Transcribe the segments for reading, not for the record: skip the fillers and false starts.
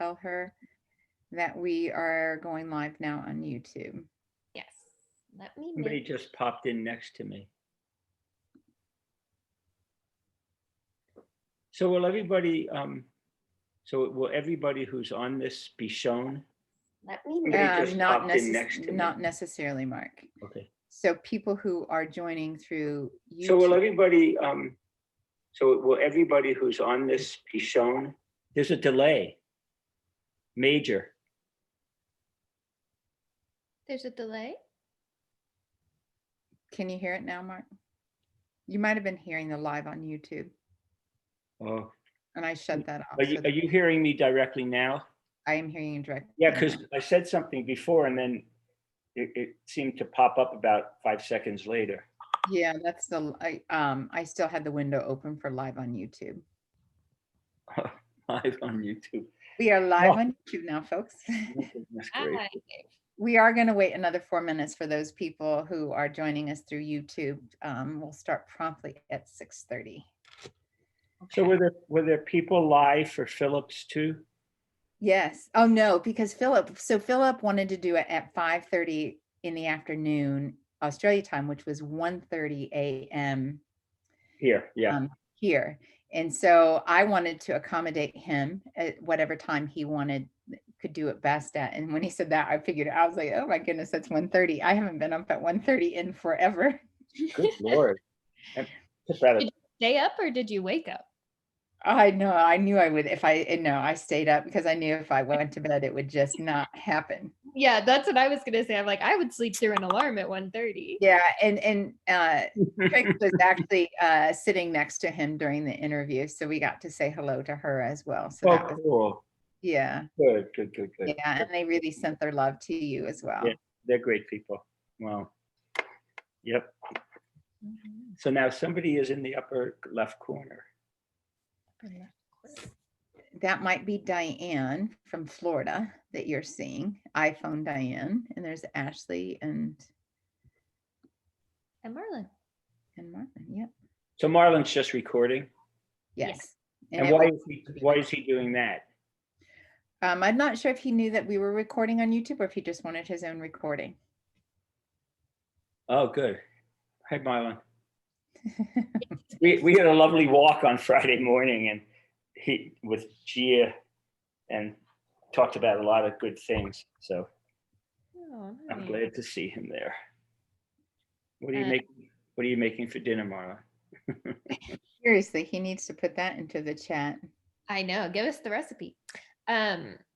tell her that we are going live now on YouTube. Yes. Let me Somebody make... just popped in next to me. So will everybody who's on this be shown? Let me Somebody make... just popped in next to me. Not necessarily, Mark. Okay. So people who are joining through YouTube. So will everybody who's on this be shown? There's a delay. Major. There's a delay? Can you hear it now, Mark? You might have been hearing the live on YouTube. Oh. And I shut that off. Are you hearing me directly now? I am hearing you directly. Yeah, because I said something before and then it seemed to pop up about 5 seconds later. Yeah, that's I still had the window open for live on YouTube. Live on YouTube. We are live on YouTube now, folks. That's great. We are going to wait another 4 minutes for those people who are joining us through YouTube. We'll start promptly at 6:30. So were there people live for Phillips too? Yes. Oh no, because Philip wanted to do it at 5:30 in the afternoon Australia time, which was 1:30 a.m. Here. Yeah. Here. And so I wanted to accommodate him at whatever time he could do it best at. And when he said that, I was like, oh my goodness, that's 1:30. I haven't been up at 1:30 in forever. Good Lord. Did you stay up or did you wake up? I know. I knew I would I stayed up because I knew if I went to bed, it would just not happen. Yeah, that's what I was going to say. I'm like, I would sleep through an alarm at 1:30. Yeah. And Trick was actually sitting next to him during the interview. So we got to say hello to her as well. So that was cool. Yeah. Good. Yeah. And they really sent their love to you as well. Yeah, they're great people. Wow. Yep. So now somebody is in the upper left corner. That might be Diane from Florida that you're seeing, iPhone Diane. And there's Ashley and Marlon. Yep. So Marlon's just recording. Yes. And why is he doing that? I'm not sure if he knew that we were recording on YouTube or if he just wanted his own recording. Oh, good. Hi, Marlon. we had a lovely walk on Friday morning and with Gia and talked about a lot of good things. So nice. I'm glad to see him there. What are you making for dinner, Marlon? Seriously, he needs to put that into the chat. I know. Give us the recipe.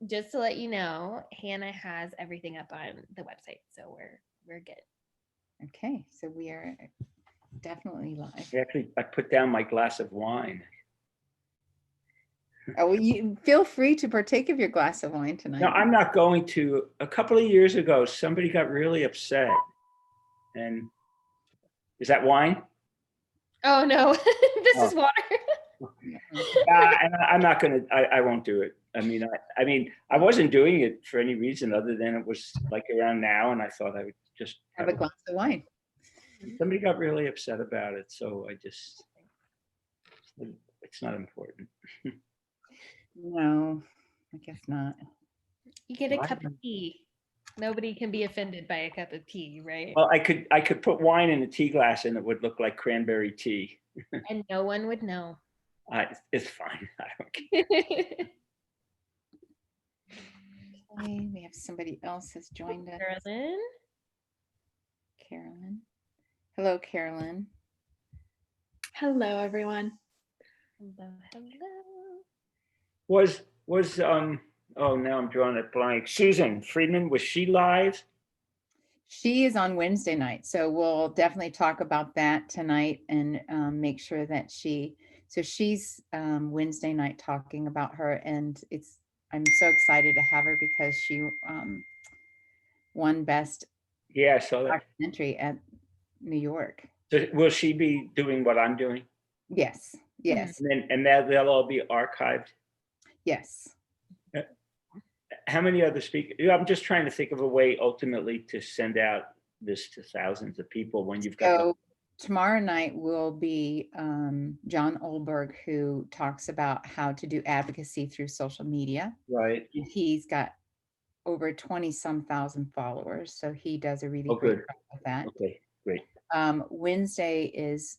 Just to let you know, Hannah has everything up on the website, so we're good. Okay, so we are definitely live. Actually, I put down my glass of wine. Oh, well, you feel free to partake of your glass of wine tonight. No, I'm not going to. A couple of years ago, somebody got really upset. And is that wine? Oh no, this is water. And I'm not gonna. I won't do it. I mean, I wasn't doing it for any reason other than it was like around now, and I thought I would just have a glass of wine. Somebody got really upset about it, so it's not important. No, I guess not. You get a cup of tea. Nobody can be offended by a cup of tea, right? Well, I could put wine in a tea glass and it would look like cranberry tea. And no one would know. It's fine. I don't care. Okay, we have somebody else has joined us. Carolyn. Hello, Carolyn. Hello, everyone. Hello. Oh, now I'm drawing a blank. Susan Friedman, was she live? She is on Wednesday night, so we'll definitely talk about that tonight and make sure that she's Wednesday night talking about her, and I'm so excited to have her because she won best documentary at New York. So will she be doing what I'm doing? Yes. And they'll all be archived? Yes. How many other speakers? I'm just trying to think of a way ultimately to send out this to thousands of people when you've got tomorrow night will be John Olberg, who talks about how to do advocacy through social media. Right. He's got over 20-some thousand followers, so he does a really great Good. job with that. Okay, great. Wednesday is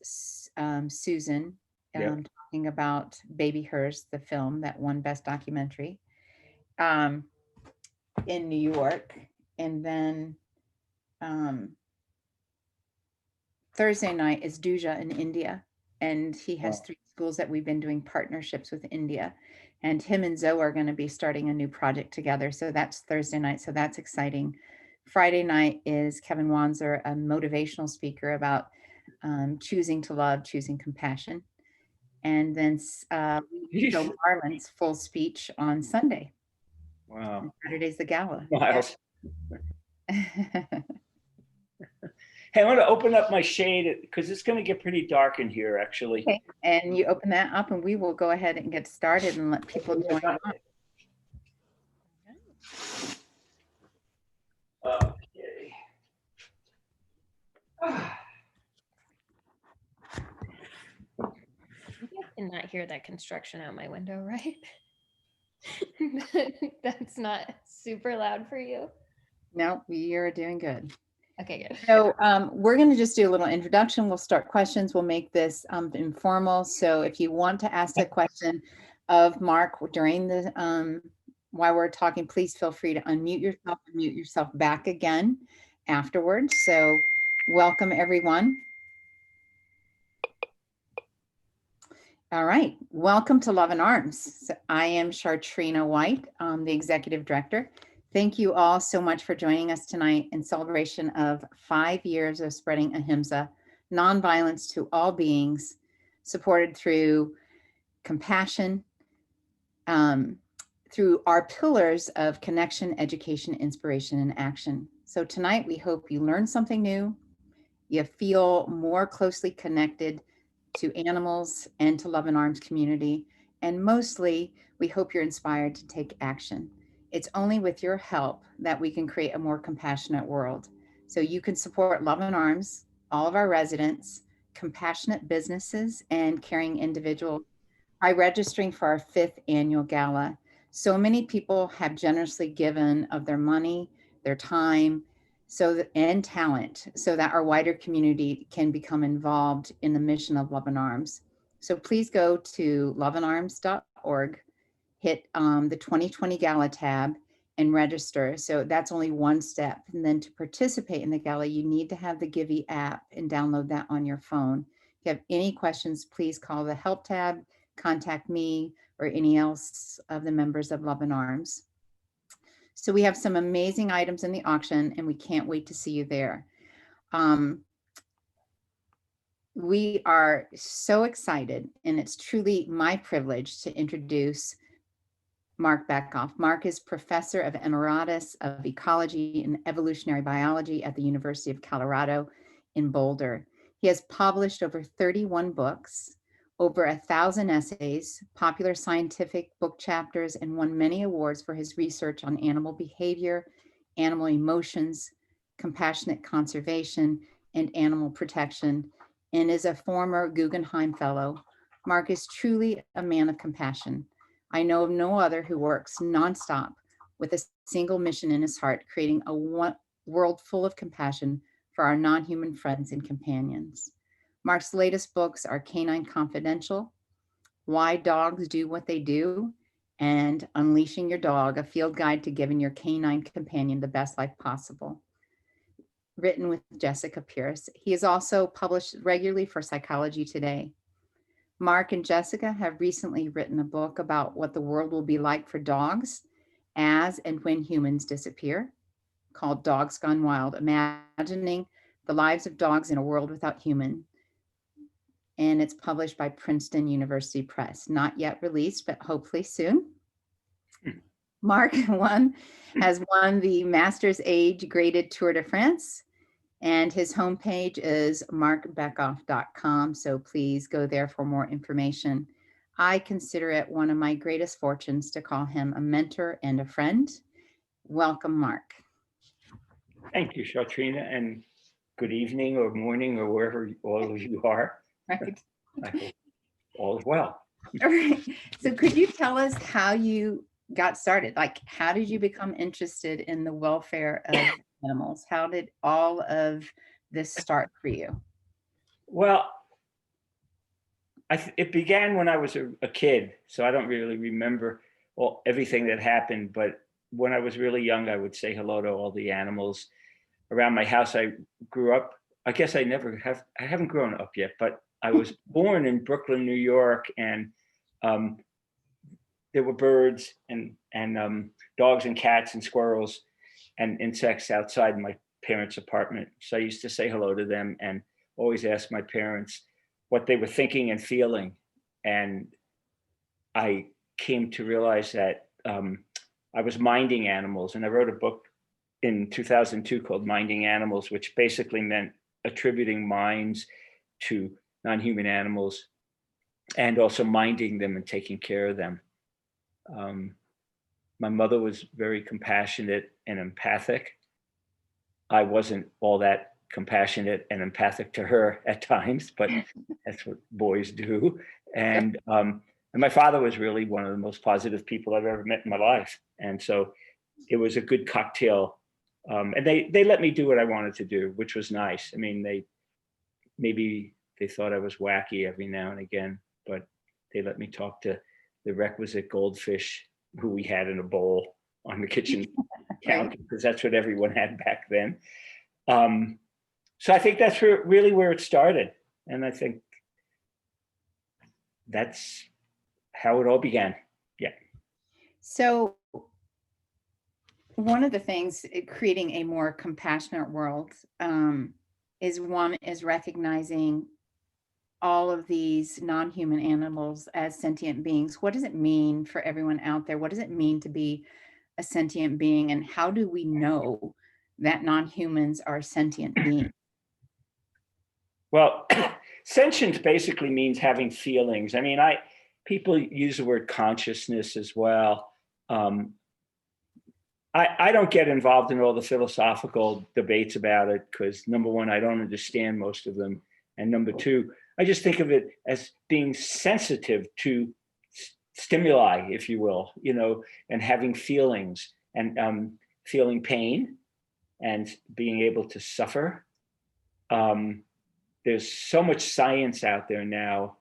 Susan talking about Baby Hers, the film that won Best Documentary in New York. And then Thursday night is Duja in India, and he has 3 schools that we've been doing partnerships with India, and him and Zoe are going to be starting a new project together. So that's Thursday night. So that's exciting. Friday night is Kevin Wanzer, a motivational speaker about choosing to love, choosing compassion. And then Joe Marlin's full speech on Sunday. Wow. And Saturday's the gala. Miles. Hey, I'm going to open up my shade because it's going to get pretty dark in here, actually. Okay. And you open that up and we will go ahead and get started and let people join on. Okay. You cannot hear that construction out my window, right? That's not super loud for you. No, you're doing good. Okay, good. So we're going to just do a little introduction. We'll start questions. We'll make this informal. So if you want to ask a question of Marc during the while we're talking, please feel free to unmute yourself and mute yourself back again afterwards. So welcome, everyone. All right. Welcome to Love in Arms. So I am Chartrina White, the Executive Director. Thank you all so much for joining us tonight in celebration of 5 years of spreading ahimsa, nonviolence to all beings, supported through compassion, through our pillars of connection, education, inspiration, and action. So tonight we hope you learn something new, you feel more closely connected to animals and to Love in Arms community, and mostly we hope you're inspired to take action. It's only with your help that we can create a more compassionate world. So you can support Love in Arms, all of our residents, compassionate businesses, and caring individuals by registering for our 5th annual gala. So many people have generously given of their money, their time, and talent, so that our wider community can become involved in the mission of Love in Arms. So please go to loveinarms.org, hit the 2020 Gala tab, and register. So that's only one step. And then to participate in the gala, you need to have the Givey app and download that on your phone. If you have any questions, please call the help tab, contact me, or any else of the members of Love in Arms. So we have some amazing items in the auction and we can't wait to see you there. We are so excited, and it's truly my privilege to introduce Marc Bekoff. Marc is Professor of Emeritus of Ecology and Evolutionary Biology at the University of Colorado in Boulder. He has published over 31 books, over 1,000 essays, popular scientific book chapters, and won many awards for his research on animal behavior, animal emotions, compassionate conservation, and animal protection, and is a former Guggenheim Fellow. Marc is truly a man of compassion. I know of no other who works nonstop with a single mission in his heart, creating a world full of compassion for our non-human friends and companions. Marc's latest books are Canine Confidential, Why Dogs Do What They Do, and Unleashing Your Dog, a field guide to giving your canine companion the best life possible, written with Jessica Pierce. He is also published regularly for Psychology Today. Marc and Jessica have recently written a book about what the world will be like for dogs as and when humans disappear, called Dogs Gone Wild, Imagining the Lives of Dogs in a World Without Humans. And it's published by Princeton University Press. Not yet released, but hopefully soon. Marc has won the Master's Age Graded Tour de France, and his homepage is marcbekoff.com. So please go there for more information. I consider it one of my greatest fortunes to call him a mentor and a friend. Welcome, Marc. Thank you, Chartrina. And good evening or morning or wherever all of you are. Right. I hope all is well. All right. So could you tell us how you got started? Like, how did you become interested in the welfare of animals? How did all of this start for you? Well, it began when I was a kid, so I don't really remember everything that happened. But when I was really young, I would say hello to all the animals around my house. I grew up. I guess I haven't grown up yet, but I was born in Brooklyn, New York, and there were birds and dogs and cats and squirrels and insects outside my parents' apartment. So I used to say hello to them and always ask my parents what they were thinking and feeling. And I came to realize that I was minding animals. And I wrote a book in 2002 called Minding Animals, which basically meant attributing minds to non-human animals and also minding them and taking care of them. My mother was very compassionate and empathic. I wasn't all that compassionate and empathic to her at times, but that's what boys do. And my father was really one of the most positive people I've ever met in my life. And so it was a good cocktail. And they let me do what I wanted to do, which was nice. I mean, maybe they thought I was wacky every now and again, but they let me talk to the requisite goldfish who we had in a bowl on the kitchen counter, because that's what everyone had back then. So I think that's really where it started. And I think that's how it all began. Yeah. So one of the things creating a more compassionate world is recognizing all of these non-human animals as sentient beings. What does it mean for everyone out there? What does it mean to be a sentient being? And how do we know that non-humans are sentient beings? Well, sentient basically means having feelings. I mean, people use the word consciousness as well. I don't get involved in all the philosophical debates about it because, number one, I don't understand most of them. And number two, I just think of it as being sensitive to stimuli, if you will, and having feelings and feeling pain and being able to suffer. There's so much science out there now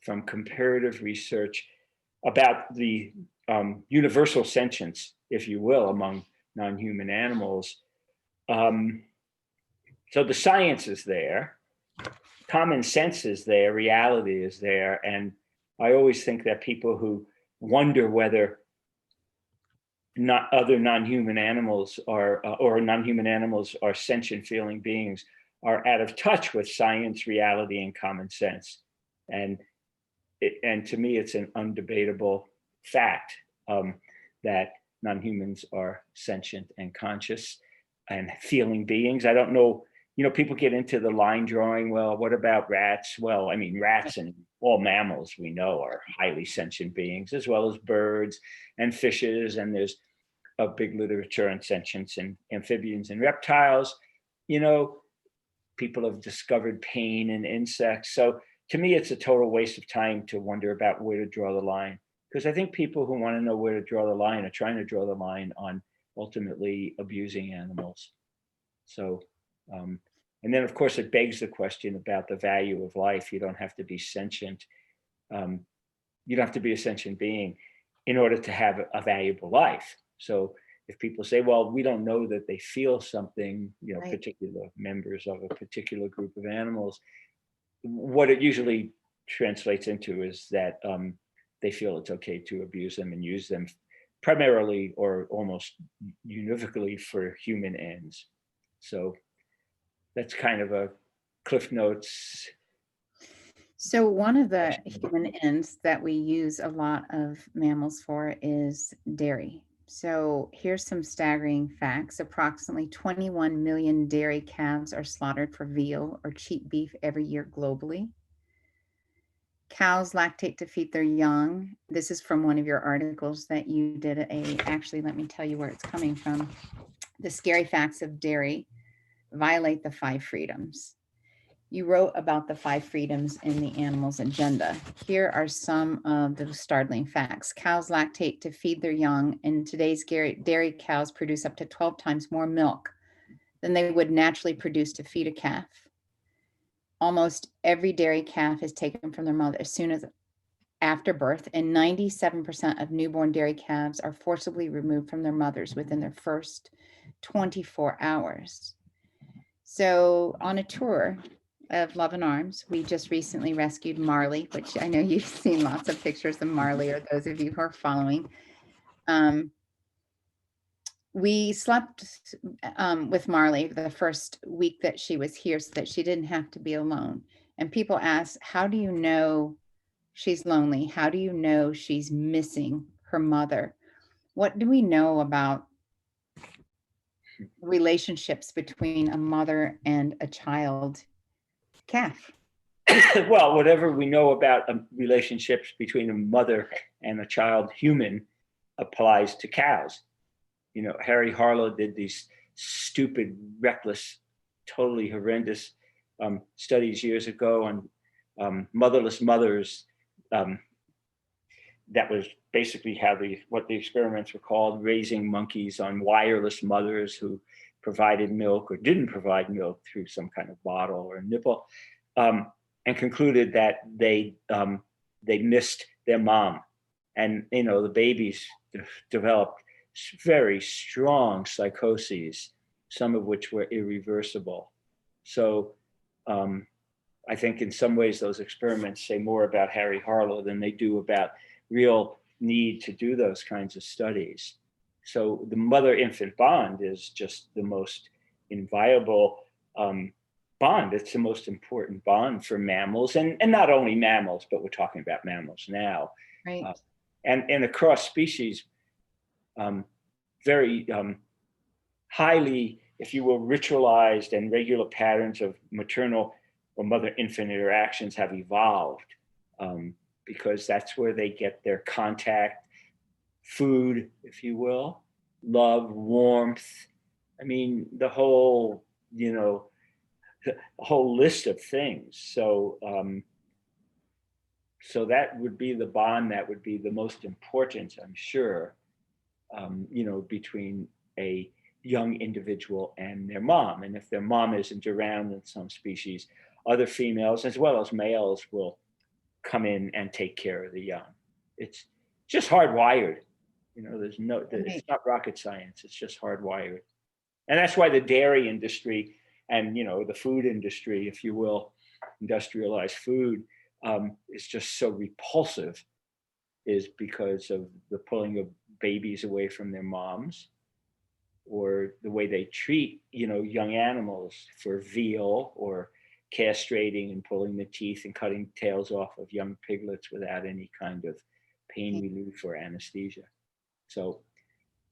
from comparative research about the universal sentience, if you will, among non-human animals. So the science is there, common sense is there, reality is there. And I always think that people who wonder whether other non-human animals or non-human animals are sentient feeling beings are out of touch with science, reality, and common sense. And to me, it's an undebatable fact that non-humans are sentient and conscious and feeling beings. I don't know, people get into the line drawing. Well, what about rats? Well, I mean, rats and all mammals we know are highly sentient beings, as well as birds and fishes. And there's a big literature on sentience in amphibians and reptiles. People have discovered pain in insects. So to me, it's a total waste of time to wonder about where to draw the line. Because I think people who want to know where to draw the line are trying to draw the line on ultimately abusing animals. So, and then of course it begs the question about the value of life. You don't have to be sentient. You don't have to be a sentient being in order to have a valuable life. So if people say, well, we don't know that they feel something, right, particular members of a particular group of animals, what it usually translates into is that they feel it's okay to abuse them and use them primarily or almost univocally for human ends. So that's kind of a Cliff Notes. So one of the human ends that we use a lot of mammals for is dairy. So here's some staggering facts. Approximately 21 million dairy calves are slaughtered for veal or cheap beef every year globally. Cows lactate to feed their young. This is from one of your articles that you did actually, let me tell you where it's coming from. The Scary Facts of Dairy. violate the 5 freedoms. You wrote about the 5 freedoms in the Animals Agenda. Here are some of the startling facts. Cows lactate to feed their young, and today's dairy cows produce up to 12 times more milk than they would naturally produce to feed a calf. Almost every dairy calf is taken from their mother as soon as after birth, and 97% of newborn dairy calves are forcibly removed from their mothers within their first 24 hours. So on a tour of Love and Arms, we just recently rescued Marley, which I know you've seen lots of pictures of Marley, or those of you who are following. We slept with Marley the first week that she was here so that she didn't have to be alone. And people ask, how do you know she's lonely? How do you know she's missing her mother? What do we know about relationships between a mother and a child calf? Well, whatever we know about relationships between a mother and a child human applies to cows. You know, Harry Harlow did these stupid, reckless, totally horrendous studies years ago on motherless mothers. That was basically what the experiments were called, raising monkeys on wireless mothers who provided milk or didn't provide milk through some kind of bottle or nipple, and concluded that they missed their mom. And, you know, the babies developed very strong psychoses, some of which were irreversible. So I think in some ways those experiments say more about Harry Harlow than they do about real need to do those kinds of studies. So the mother-infant bond is just the most inviolable bond. It's the most important bond for mammals, and not only mammals, but we're talking about mammals now. Right. And across species, very highly, if you will, ritualized and regular patterns of maternal or mother-infant interactions have evolved, because that's where they get their contact, food, if you will, love, warmth. I mean, the whole, you know, the whole list of things. So, so that would be the bond that would be the most important, I'm sure, you know, between a young individual and their mom. And if their mom isn't around in some species, other females as well as males will come in and take care of the young. It's just hardwired. You know, it's not rocket science. It's just hardwired. And that's why the dairy industry and, you know, the food industry, if you will, industrialized food, is just so repulsive, is because of the pulling of babies away from their moms, or the way they treat, you know, young animals for veal, or castrating and pulling the teeth and cutting tails off of young piglets without any kind of pain relief or anesthesia. So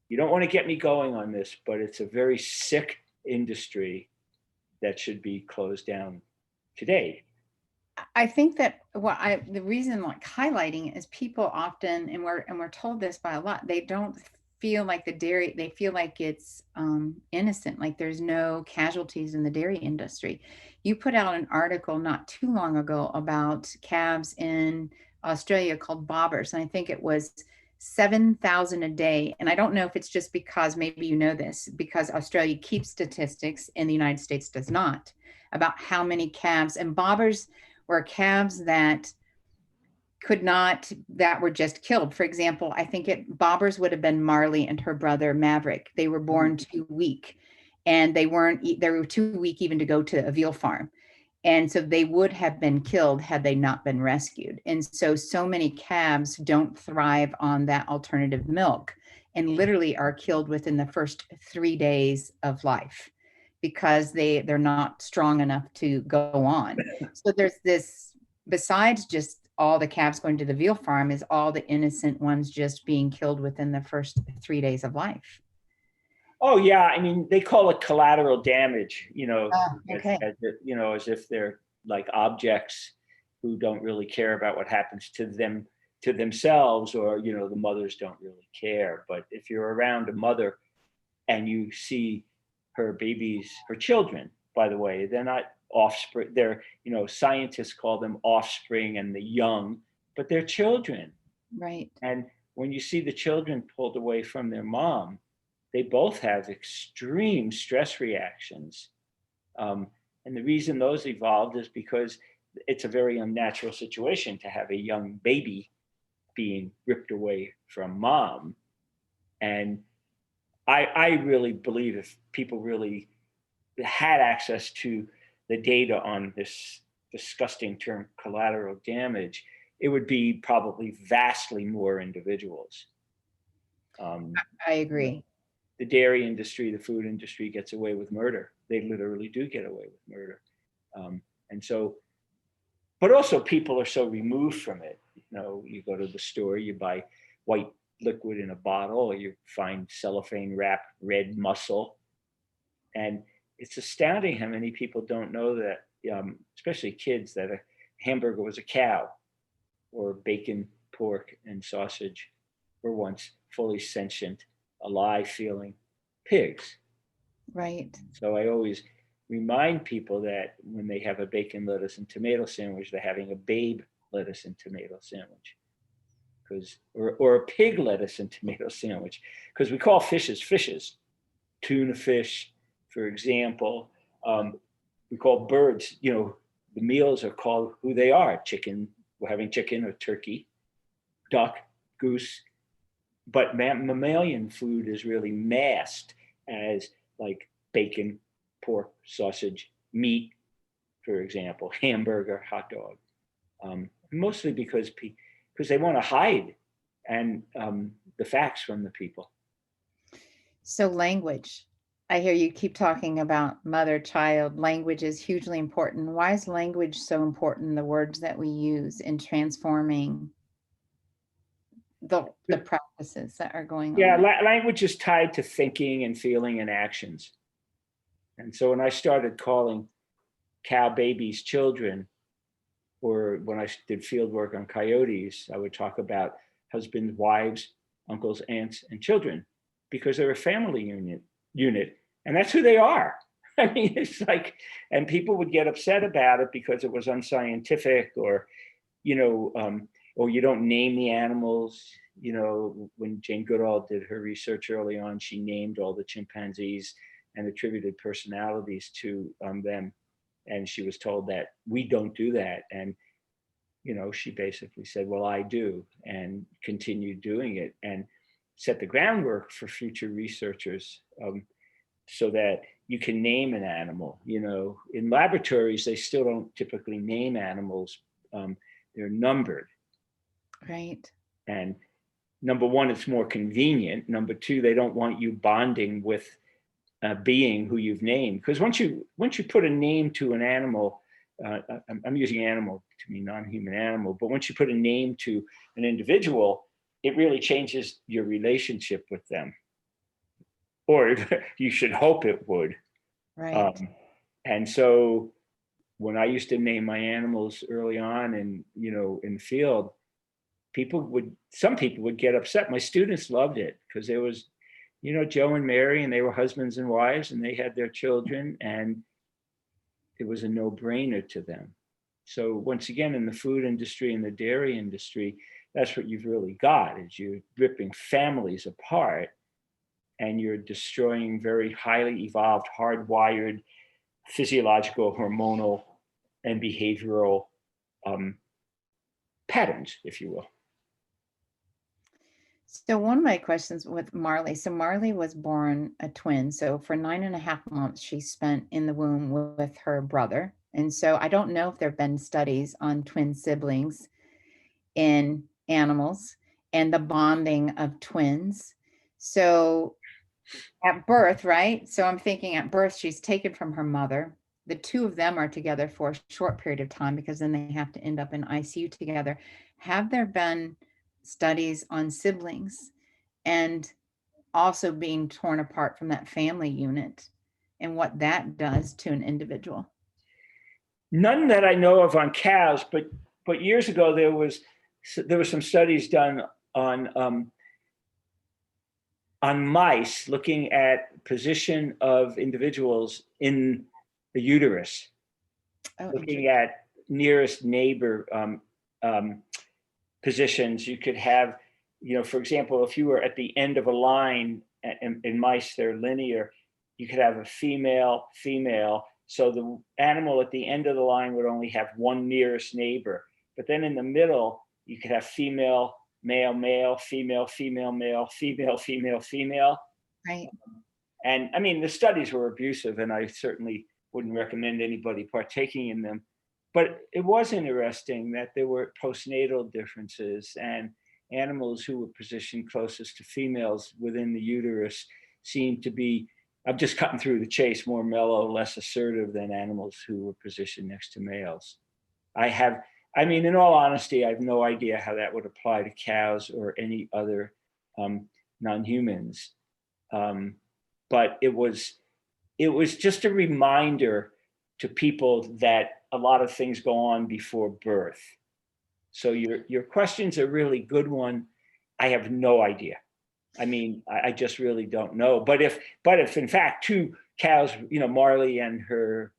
you don't want to get me going on this, but it's a very sick industry that should be closed down today. I think that the reason like highlighting is people often, and we're told this by a lot, they don't feel like the dairy, they feel like it's innocent, like there's no casualties in the dairy industry. You put out an article not too long ago about calves in Australia called bobbers, and I think it was 7,000 a day. And I don't know if it's just because, maybe you know this, because Australia keeps statistics and the United States does not, about how many calves. And bobbers were calves that were just killed. For example, I think bobbers would have been Marley and her brother Maverick. They were born too weak, and they were too weak even to go to a veal farm. And so they would have been killed had they not been rescued. And so many calves don't thrive on that alternative milk, and literally are killed within the first 3 days of life, because they're not strong enough to go on. So there's this, besides just all the calves going to the veal farm, is all the innocent ones just being killed within the first 3 days of life. Oh yeah, I mean, they call it collateral damage, you know, Okay. as if they're like objects who don't really care about what happens to them, to themselves, or, you know, the mothers don't really care. But if you're around a mother and you see her babies, her children, by the way. They're not offspring. They're, scientists call them offspring and the young, but they're children. Right. And when you see the children pulled away from their mom, they both have extreme stress reactions. And the reason those evolved is because it's a very unnatural situation to have a young baby being ripped away from mom. And I really believe if people really had access to the data on this disgusting term collateral damage, it would be probably vastly more individuals. I agree. The dairy industry, the food industry gets away with murder. They literally do get away with murder. And so, but also people are so removed from it. You go to the store, you buy white liquid in a bottle, or you find cellophane wrapped red mussel. And it's astounding how many people don't know that, especially kids, that a hamburger was a cow, or bacon, pork, and sausage were once fully sentient, alive feeling pigs. Right. So I always remind people that when they have a bacon, lettuce, and tomato sandwich, they're having a babe lettuce and tomato sandwich. Or a pig lettuce and tomato sandwich, because we call fishes. Tuna fish, for example. We call birds, the meals are called who they are. Chicken, we're having chicken or turkey, duck, goose. But mammalian food is really masked as like bacon, pork, sausage, meat, for example, hamburger, hot dog. Mostly because they want to hide and the facts from the people. So language. I hear you keep talking about mother-child. Language is hugely important. Why is language so important? The words that we use in transforming the practices that are going on. Yeah, language is tied to thinking and feeling and actions. And so when I started calling cow babies children, or when I did field work on coyotes, I would talk about husbands, wives, uncles, aunts, and children, because they're a family unit, and that's who they are. I mean, it's like, and people would get upset about it because it was unscientific, or, or you don't name the animals. When Jane Goodall did her research early on, she named all the chimpanzees and attributed personalities to them. And she was told that we don't do that. And, she basically said, well, I do, and continued doing it and set the groundwork for future researchers, so that you can name an animal. In laboratories, they still don't typically name animals. They're numbered. Right. And number one, it's more convenient. Number two, they don't want you bonding with a being who you've named. Because once you put a name to an animal, I'm using animal to mean non-human animal, but once you put a name to an individual, it really changes your relationship with them. Or you should hope it would. Right. And so when I used to name my animals early on and, in the field, some people would get upset. My students loved it because there was, Joe and Mary, and they were husbands and wives, and they had their children, and it was a no-brainer to them. So once again, in the food industry and the dairy industry, that's what you've really got, is you're ripping families apart, and you're destroying very highly evolved, hardwired physiological, hormonal, and behavioral patterns, if you will. So one of my questions with Marley, so Marley was born a twin. So for 9.5 months, she spent in the womb with her brother. And so I don't know if there have been studies on twin siblings in animals and the bonding of twins. So at birth, right? So I'm thinking at birth, she's taken from her mother. The two of them are together for a short period of time because then they have to end up in ICU together. Have there been studies on siblings and also being torn apart from that family unit and what that does to an individual? None that I know of on cows, but years ago there were some studies done on on mice, looking at position of individuals in the uterus, looking at nearest neighbor positions. You could have, for example, if you were at the end of a line, in mice, they're linear, you could have a female. So the animal at the end of the line would only have one nearest neighbor. But then in the middle, you could have female, male, male, female, female, male, female, female, female. Right. And I mean, the studies were abusive, and I certainly wouldn't recommend anybody partaking in them. But it was interesting that there were postnatal differences, and animals who were positioned closest to females within the uterus seemed to be, I'm just cutting through the chase, more mellow, less assertive than animals who were positioned next to males. I mean, in all honesty, I have no idea how that would apply to cows or any other non-humans. But it was just a reminder to people that a lot of things go on before birth. So your question's a really good one. I have no idea. I mean, I just really don't know. But if in fact two cows, Marley and her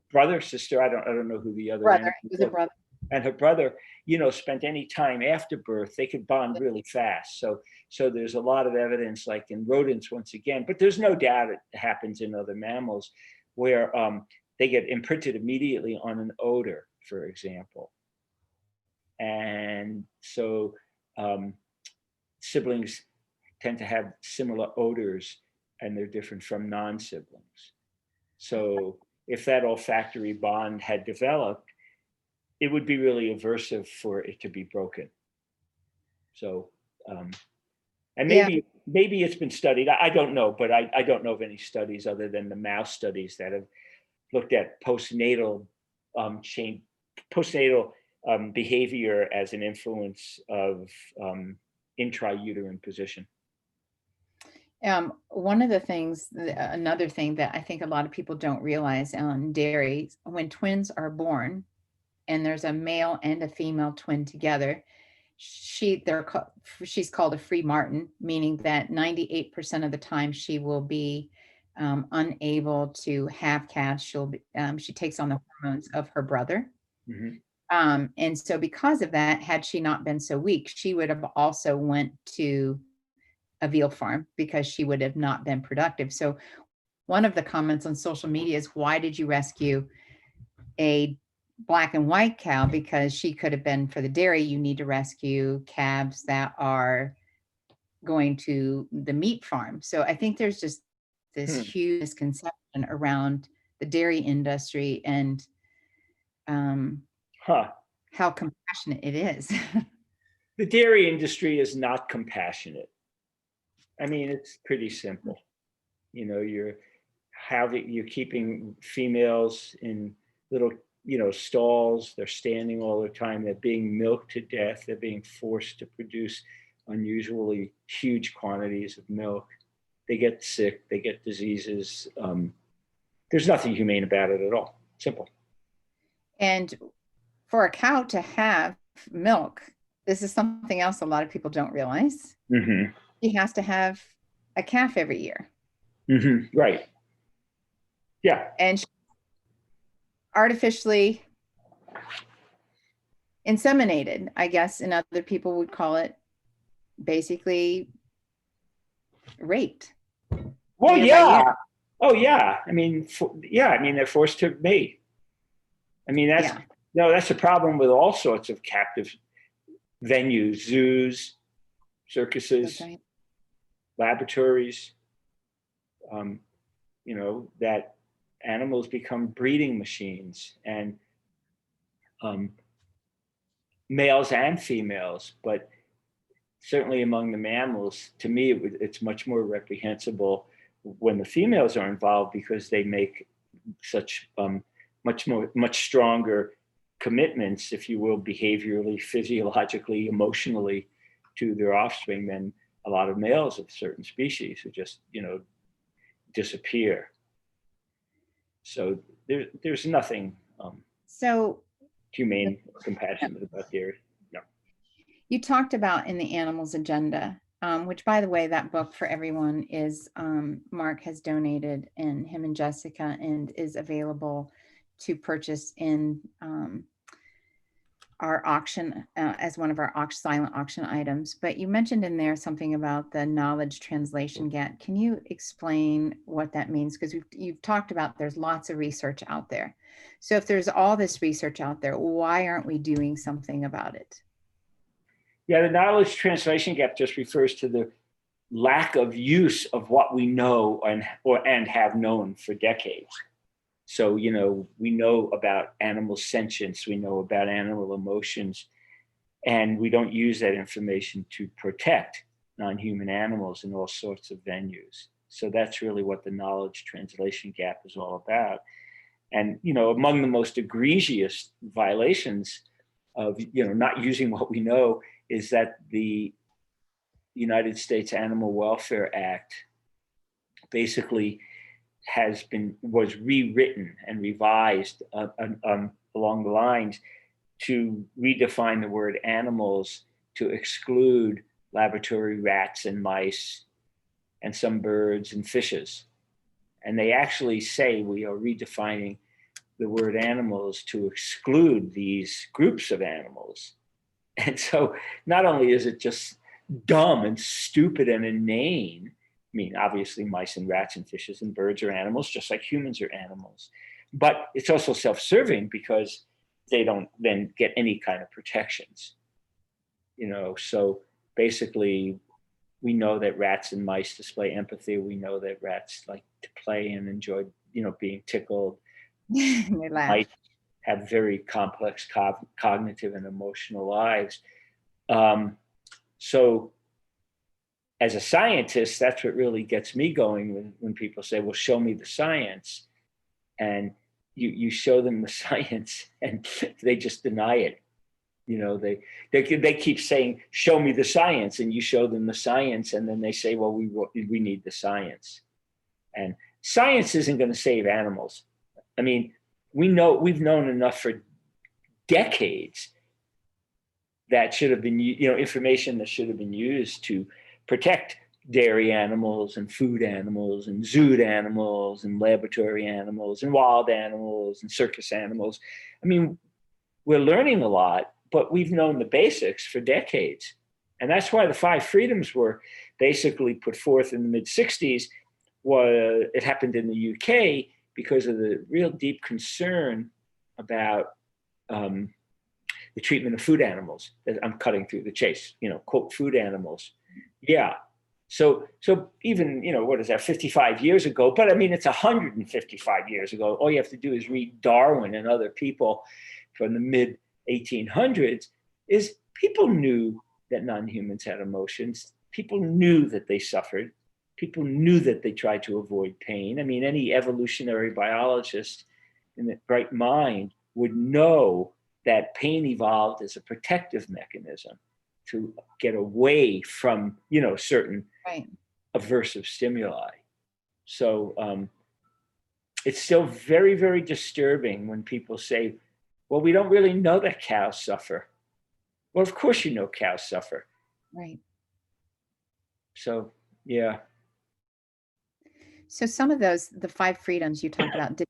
brother, sister, I don't know who the other brother, he was a brother, and her brother, spent any time after birth, they could bond really fast. So there's a lot of evidence, like in rodents, once again, but there's no doubt it happens in other mammals where they get imprinted immediately on an odor, for example. And so siblings tend to have similar odors, and they're different from non-siblings. So if that olfactory bond had developed, it would be really aversive for it to be broken. So, and maybe it's been studied. I don't know, but I don't know of any studies other than the mouse studies that have looked at postnatal behavior as an influence of intrauterine position. One of the things, another thing that I think a lot of people don't realize on dairy, when twins are born and there's a male and a female twin together, she's called a free Martin, meaning that 98% of the time she will be unable to have calves. She takes on the hormones of her brother. Mm-hmm. And so because of that, had she not been so weak, she would have also went to a veal farm because she would have not been productive. So one of the comments on social media is, why did you rescue a black and white cow? Because she could have been for the dairy. You need to rescue calves that are going to the meat farm. So I think there's just this huge misconception around the dairy industry and how compassionate it is. The dairy industry is not compassionate. I mean, it's pretty simple. You're keeping females in little, stalls. They're standing all the time. They're being milked to death. They're being forced to produce unusually huge quantities of milk. They get sick. They get diseases. There's nothing humane about it at all. Simple. And for a cow to have milk, this is something else a lot of people don't realize. Mm-hmm. She has to have a calf every year. Mm-hmm. Right. Yeah. And she artificially inseminated, I guess, and other people would call it basically raped. Well, yeah. Oh, yeah. I mean, they're forced to mate. I mean, that's a problem with all sorts of captive venues, zoos, circuses, right, laboratories, that animals become breeding machines, and males and females, but certainly among the mammals, to me, it's much more reprehensible when the females are involved, because they make such much stronger commitments, if you will, behaviorally, physiologically, emotionally, to their offspring than a lot of males of certain species who just, disappear. So there's nothing humane or compassionate about dairy. No. You talked about in the animals agenda which by the way, that book for everyone is Marc has donated, and him and Jessica, and is available to purchase in our auction as one of our silent auction items. But you mentioned in there something about the knowledge translation gap. Can you explain what that means? Because you've talked about there's lots of research out there. So if there's all this research out there, why aren't we doing something about it? Yeah, the knowledge translation gap just refers to the lack of use of what we know and have known for decades. So, you know, we know about animal sentience, we know about animal emotions, and we don't use that information to protect non-human animals in all sorts of venues. So that's really what the knowledge translation gap is all about. And, you know, among the most egregious violations of, you know, not using what we know is that the United States Animal Welfare Act basically was rewritten and revised along the lines to redefine the word animals to exclude laboratory rats and mice and some birds and fishes. And they actually say we are redefining the word animals to exclude these groups of animals. And so not only is it just dumb and stupid and inane, I mean, obviously mice and rats and fishes and birds are animals, just like humans are animals. But it's also self-serving because they don't then get any kind of protections. You know, so basically we know that rats and mice display empathy. We know that rats like to play and enjoy, you know, being tickled. They laugh. Mice have very complex cognitive and emotional lives. So as a scientist, that's what really gets me going when people say, well, show me the science. And you show them the science and they just deny it. You know, they keep saying, show me the science, and you show them the science. And then they say, well, we need the science. And science isn't going to save animals. I mean, we've known enough for decades that should have been, you know, information that should have been used to protect dairy animals and food animals and zooed animals and laboratory animals and wild animals and circus animals. I mean, we're learning a lot, but we've known the basics for decades. And that's why the 5 freedoms were basically put forth in the mid-60s. It happened in the UK because of the real deep concern about the treatment of food animals. I'm cutting through the chase, you know, quote, food animals. Yeah. So even, you know, what is that, 55 years ago, but I mean, it's 155 years ago. All you have to do is read Darwin and other people from the mid 1800s is people knew that non-humans had emotions. People knew that they suffered. People knew that they tried to avoid pain. I mean, any evolutionary biologist in the right mind would know that pain evolved as a protective mechanism to get away from, you know, certain aversive stimuli. So it's still very, very disturbing when people say, well, we don't really know that cows suffer. Well, of course you know cows suffer. Right. So, yeah. So some of those, the 5 freedoms you talked about,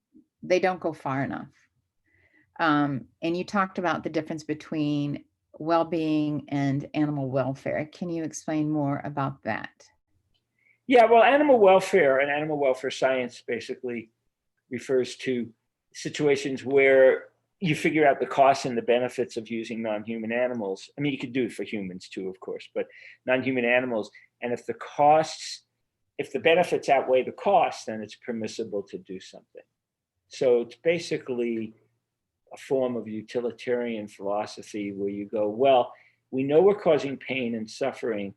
they don't go far enough. And you talked about the difference between well-being and animal welfare. Can you explain more about that? Yeah, well, animal welfare and animal welfare science basically refers to situations where you figure out the costs and the benefits of using non-human animals. I mean, you could do it for humans too, of course, but non-human animals. And if the benefits outweigh the costs, then it's permissible to do something. So it's basically a form of utilitarian philosophy where you go, well, we know we're causing pain and suffering,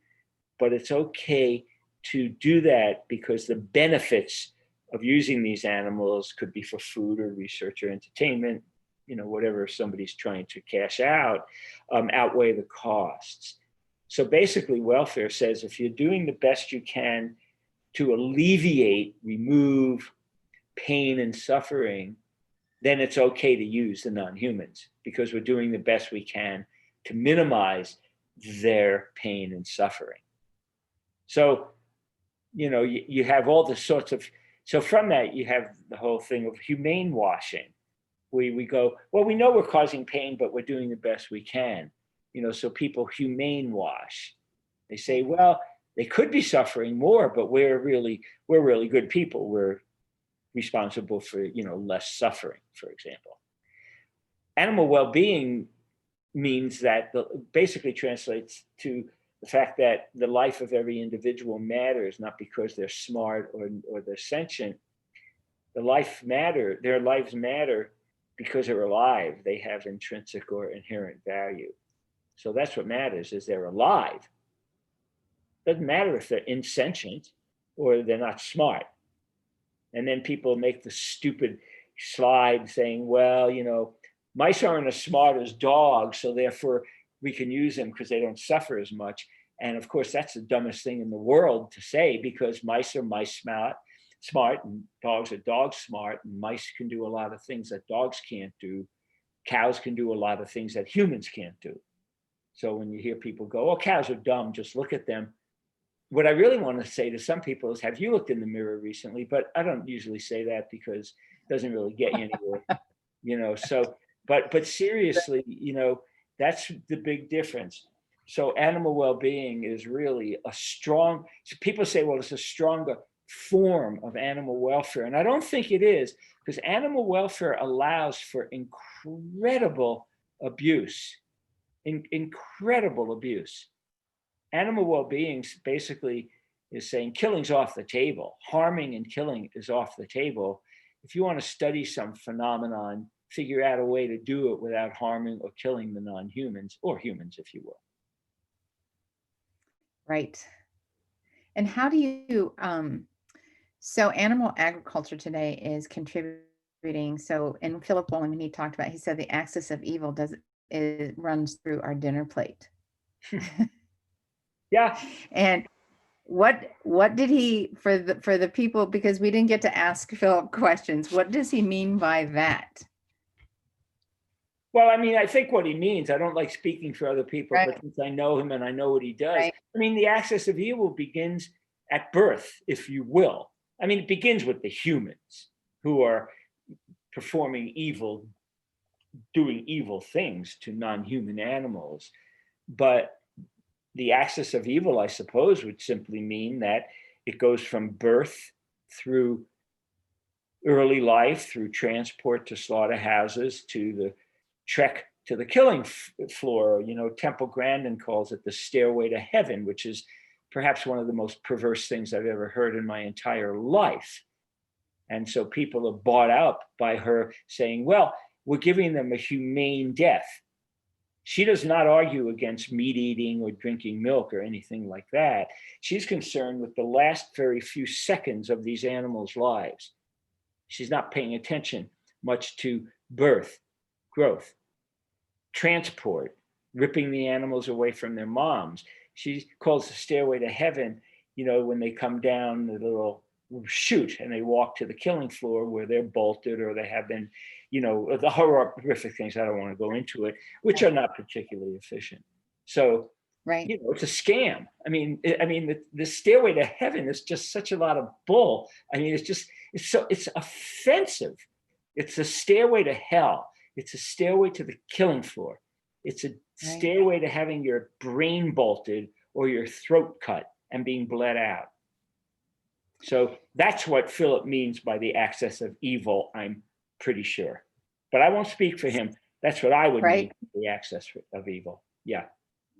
but it's okay to do that because the benefits of using these animals could be for food or research or entertainment, you know, whatever somebody's trying to cash out, outweigh the costs. So basically welfare says if you're doing the best you can to alleviate, remove pain and suffering, then it's okay to use the non-humans because we're doing the best we can to minimize their pain and suffering. So, you have all the sorts of, so from that, you have the whole thing of humane washing. We go, well, we know we're causing pain, but we're doing the best we can. So people humane wash. They say, well, they could be suffering more, but we're really good people. We're responsible for, less suffering, for example. Animal well-being means that basically translates to the fact that the life of every individual matters, not because they're smart or they're sentient. Their lives matter because they're alive. They have intrinsic or inherent value. So that's what matters, is they're alive. Doesn't matter if they're insentient or they're not smart. And then people make the stupid slide saying, well, mice aren't as smart as dogs, so therefore we can use them because they don't suffer as much. And of course, that's the dumbest thing in the world to say, because mice are mice smart, and dogs are dog smart, and mice can do a lot of things that dogs can't do. Cows can do a lot of things that humans can't do. So when you hear people go, oh, cows are dumb, just look at them. What I really want to say to some people is, have you looked in the mirror recently? But I don't usually say that because it doesn't really get you anywhere, so, but seriously, that's the big difference. So animal well-being is really so people say, well, it's a stronger form of animal welfare. And I don't think it is, because animal welfare allows for incredible abuse, incredible abuse. Animal well-being basically is saying killing's off the table. Harming and killing is off the table. If you want to study some phenomenon, figure out a way to do it without harming or killing the non-humans, or humans, if you will. Right. And how do you, so animal agriculture today is contributing. So, and Philip Bowling, when he talked about, he said the axis of evil runs through our dinner plate. Yeah. And what did he, for the people, because we didn't get to ask Philip questions, what does he mean by that? Well, I think what he means, I don't like speaking for other people, Right. but since I know him and I know what he does, Right. the axis of evil begins at birth, if you will. It begins with the humans who are performing evil, doing evil things to non-human animals. But the axis of evil, I suppose, would simply mean that it goes from birth through early life, through transport to slaughterhouses, to the trek to the killing floor. Temple Grandin calls it the stairway to heaven, which is perhaps one of the most perverse things I've ever heard in my entire life. And so people are bought up by her saying, well, we're giving them a humane death. She does not argue against meat eating or drinking milk or anything like that. She's concerned with the last very few seconds of these animals' lives. She's not paying attention much to birth, growth, transport, ripping the animals away from their moms. She calls the stairway to heaven, when they come down the little chute and they walk to the killing floor where they're bolted or they have been, the horrific things, I don't want to go into it, which are not particularly efficient. So, right. It's a scam. The stairway to heaven is just such a lot of bull. It's offensive. It's a stairway to hell. It's a stairway to the killing floor. It's a stairway to having your brain bolted or your throat cut and being bled out. So that's what Philip means by the axis of evil, I'm pretty sure. But I won't speak for him. That's what I would mean, the axis of evil. Yeah.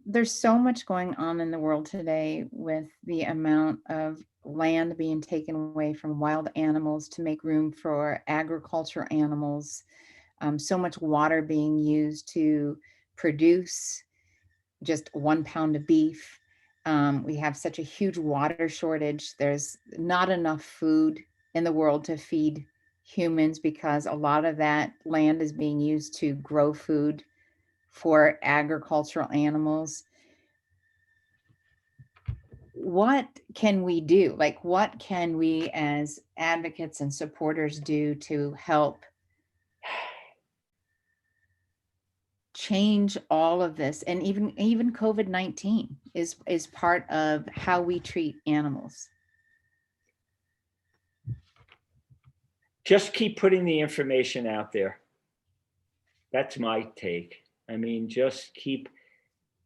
There's so much going on in the world today with the amount of land being taken away from wild animals to make room for agriculture animals. So much water being used to produce just 1 pound of beef. We have such a huge water shortage. There's not enough food in the world to feed humans because a lot of that land is being used to grow food for agricultural animals. What can we do? Like, what can we as advocates and supporters do to help change all of this. And even COVID-19 is part of how we treat animals. Just keep putting the information out there. That's my take. I mean, just keep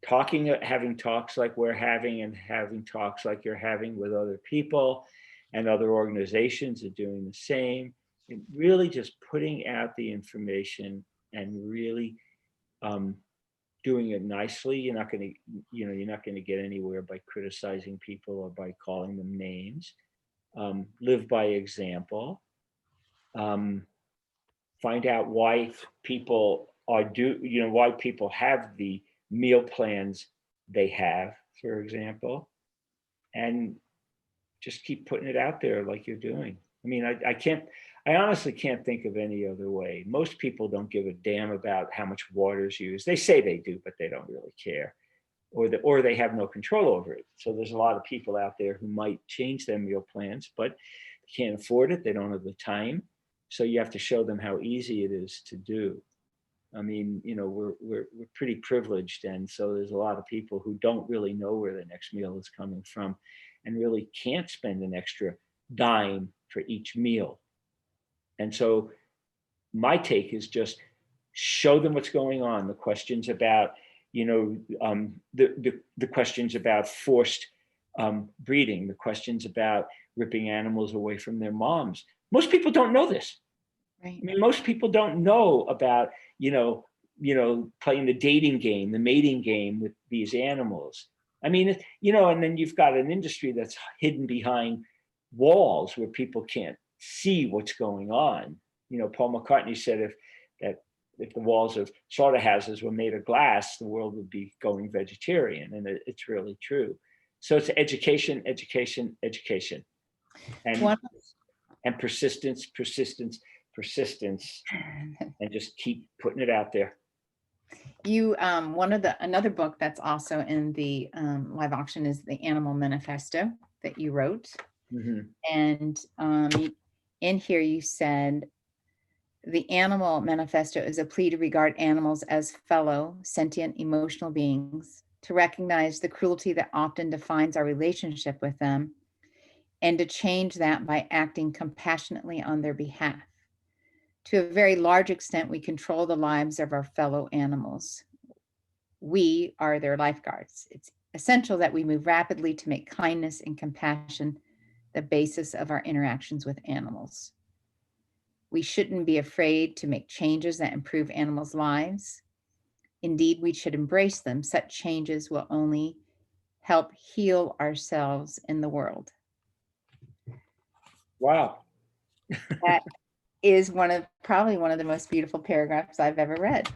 talking, having talks like we're having, and having talks like you're having with other people, and other organizations are doing the same. And really just putting out the information and really doing it nicely. You're not going to, you're not going to get anywhere by criticizing people or by calling them names. Live by example. Find out why people are why people have the meal plans they have, for example, and just keep putting it out there like you're doing. I mean, I honestly can't think of any other way. Most people don't give a damn about how much water is used. They say they do, but they don't really care, or they have no control over it. So there's a lot of people out there who might change their meal plans, but can't afford it. They don't have the time. So you have to show them how easy it is to do. I mean, we're pretty privileged, and so there's a lot of people who don't really know where the next meal is coming from, and really can't spend an extra dime for each meal. And so my take is just show them what's going on. The questions about, the questions about forced breeding, the questions about ripping animals away from their moms. Most people don't know this. Right. I mean, most people don't know about, playing the dating game, the mating game with these animals. I mean, and then you've got an industry that's hidden behind walls where people can't see what's going on. Paul McCartney said if the walls of slaughterhouses were made of glass, the world would be going vegetarian, and it's really true. So it's education, education, education, and persistence, and just keep putting it out there. You another book that's also in the live auction is the Animal Manifesto that you wrote. Mm-hmm. And in here you said the Animal Manifesto is a plea to regard animals as fellow sentient emotional beings, to recognize the cruelty that often defines our relationship with them, and to change that by acting compassionately on their behalf. To a very large extent, we control the lives of our fellow animals. We are their lifeguards. It's essential that we move rapidly to make kindness and compassion the basis of our interactions with animals. We shouldn't be afraid to make changes that improve animals' lives. Indeed, we should embrace them. Such changes will only help heal ourselves in the world. Wow. That is probably one of the most beautiful paragraphs I've ever read.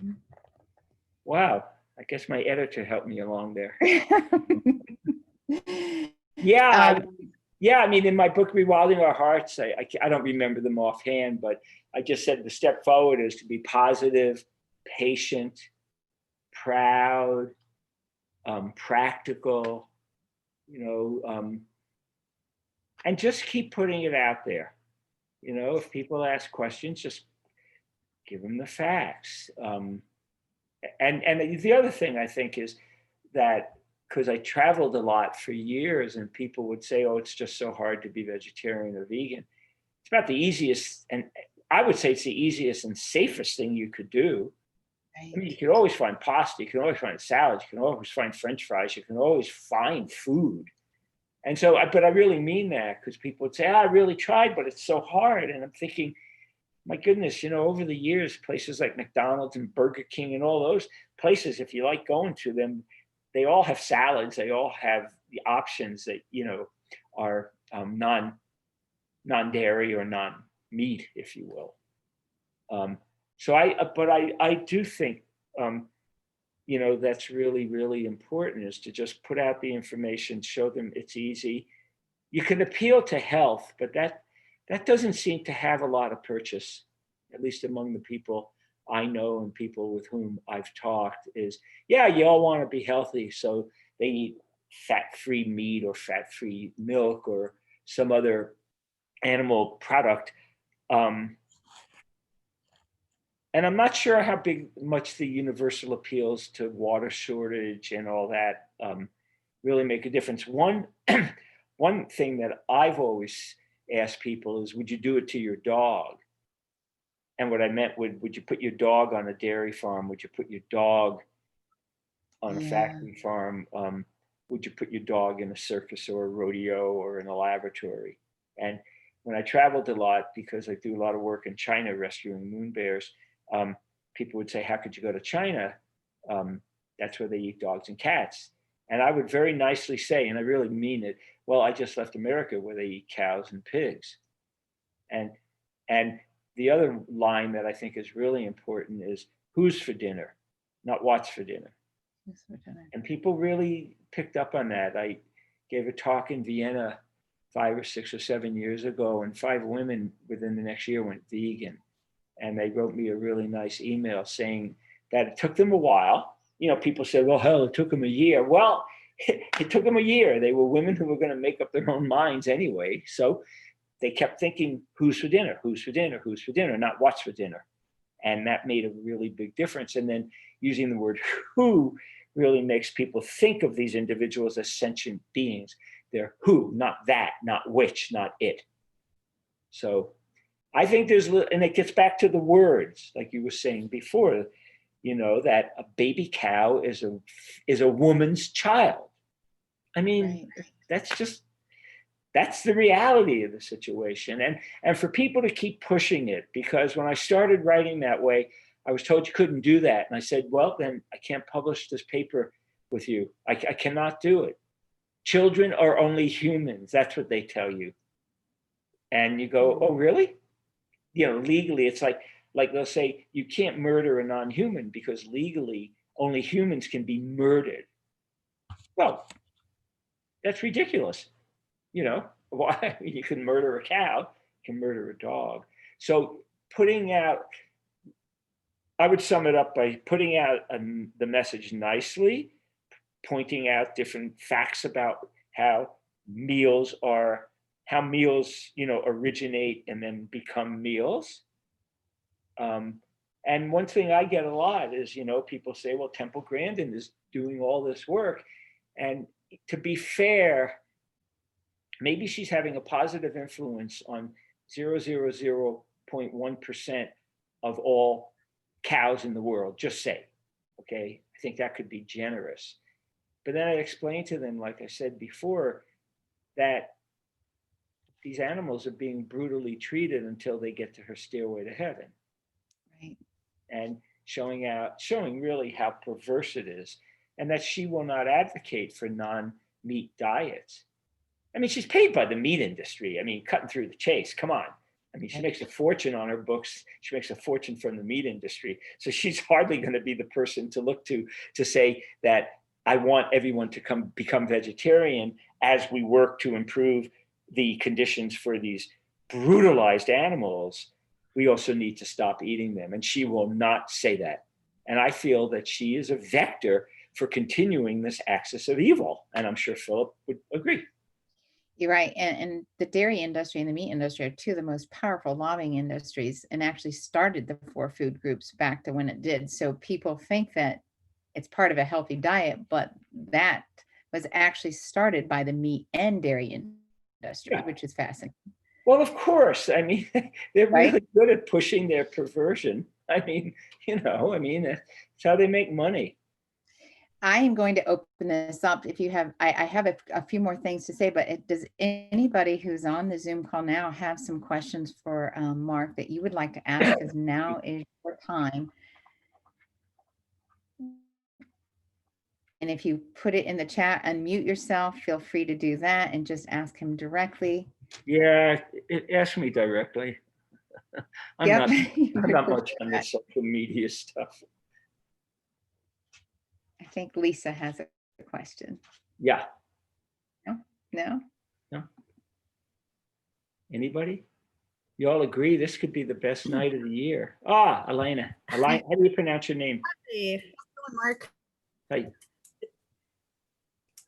Wow. I guess my editor helped me along there. Yeah. I mean, in my book, Rewilding Our Hearts, I don't remember them offhand, but I just said the step forward is to be positive, patient, proud, practical, and just keep putting it out there. If people ask questions, just give them the facts. And the other thing I think is that, because I traveled a lot for years and people would say, oh, it's just so hard to be vegetarian or vegan. It's about the easiest, and I would say it's the easiest and safest thing you could do. Right. I mean, you can always find pasta, you can always find salads, you can always find French fries, you can always find food. And so, but I really mean that, because people would say, I really tried, but it's so hard. And I'm thinking, my goodness, over the years, places like McDonald's and Burger King and all those places, if you like going to them, they all have salads. They all have the options that, are non-dairy or non-meat, if you will. So I do think, that's really, really important, is to just put out the information, show them it's easy. You can appeal to health, but that doesn't seem to have a lot of purchase, at least among the people I know and people with whom I've talked, is, yeah, you all want to be healthy, so they eat fat-free meat or fat-free milk or some other animal product. And I'm not sure how much the universal appeals to water shortage and all that really make a difference. One thing that I've always asked people is, would you do it to your dog? And what I meant would you put your dog on a dairy farm? Would you put your dog on a factory farm? Would you put your dog in a circus or a rodeo or in a laboratory? And when I traveled a lot, because I do a lot of work in China rescuing moon bears, people would say, how could you go to China? That's where they eat dogs and cats. And I would very nicely say, and I really mean it, well, I just left America where they eat cows and pigs. And the other line that I think is really important is, who's for dinner, not what's for dinner. And people really picked up on that. I gave a talk in Vienna 5 or 6 or 7 years ago, and 5 women within the next year went vegan. And they wrote me a really nice email saying that it took them a while. You know, people said, well, hell, it took them a year. Well, it took them a year. They were women who were going to make up their own minds anyway. So they kept thinking, who's for dinner? Who's for dinner? Who's for dinner? Not what's for dinner. And that made a really big difference. And then using the word who really makes people think of these individuals as sentient beings. They're who, not that, not which, not it. So I think and it gets back to the words, like you were saying before, you know, that a baby cow is a woman's child. I mean, right. That's the reality of the situation. And for people to keep pushing it, because when I started writing that way, I was told you couldn't do that. And I said, well, then I can't publish this paper with you. I cannot do it. Children are only humans. That's what they tell you. And you go, oh, really? You know, legally, it's like they'll say, you can't murder a non-human because legally only humans can be murdered. Well, that's ridiculous. You know, why? You can murder a cow, you can murder a dog. So I would sum it up by putting out the message nicely, pointing out different facts about how meals, you know, originate and then become meals. And one thing I get a lot is, you know, people say, well, Temple Grandin is doing all this work. And to be fair, maybe she's having a positive influence on 0.1% of all cows in the world, just say, okay? I think that could be generous. But then I explained to them, like I said before, that these animals are being brutally treated until they get to her stairway to heaven. Right. And showing really how perverse it is, and that she will not advocate for non-meat diets. I mean, she's paid by the meat industry. I mean, cutting through the chase, come on. I mean, she makes a fortune on her books. She makes a fortune from the meat industry. So she's hardly going to be the person to look to say that I want everyone to become vegetarian as we work to improve the conditions for these brutalized animals. We also need to stop eating them. And she will not say that. And I feel that she is a vector for continuing this axis of evil. And I'm sure Philip would agree. You're right. And the dairy industry and the meat industry are two of the most powerful lobbying industries, and actually started the 4 food groups back to when it did. So people think that it's part of a healthy diet, but that was actually started by the meat and dairy industry, which is fascinating. Well, of course. I mean, they're really good at pushing their perversion. I mean, you know, it's how they make money. I am going to open this up. If you have, I have a few more things to say, but does anybody who's on the Zoom call now have some questions for Marc that you would like to ask? Because now is your time. And if you put it in the chat, unmute yourself, feel free to do that and just ask him directly. Yeah, ask me directly. I'm not much on the social media stuff. I think Lisa has a question. Yeah. No? Anybody? You all agree this could be the best night of the year. Ah, Elena. How do you pronounce your name? Hey, how's it going, Marc? Hi.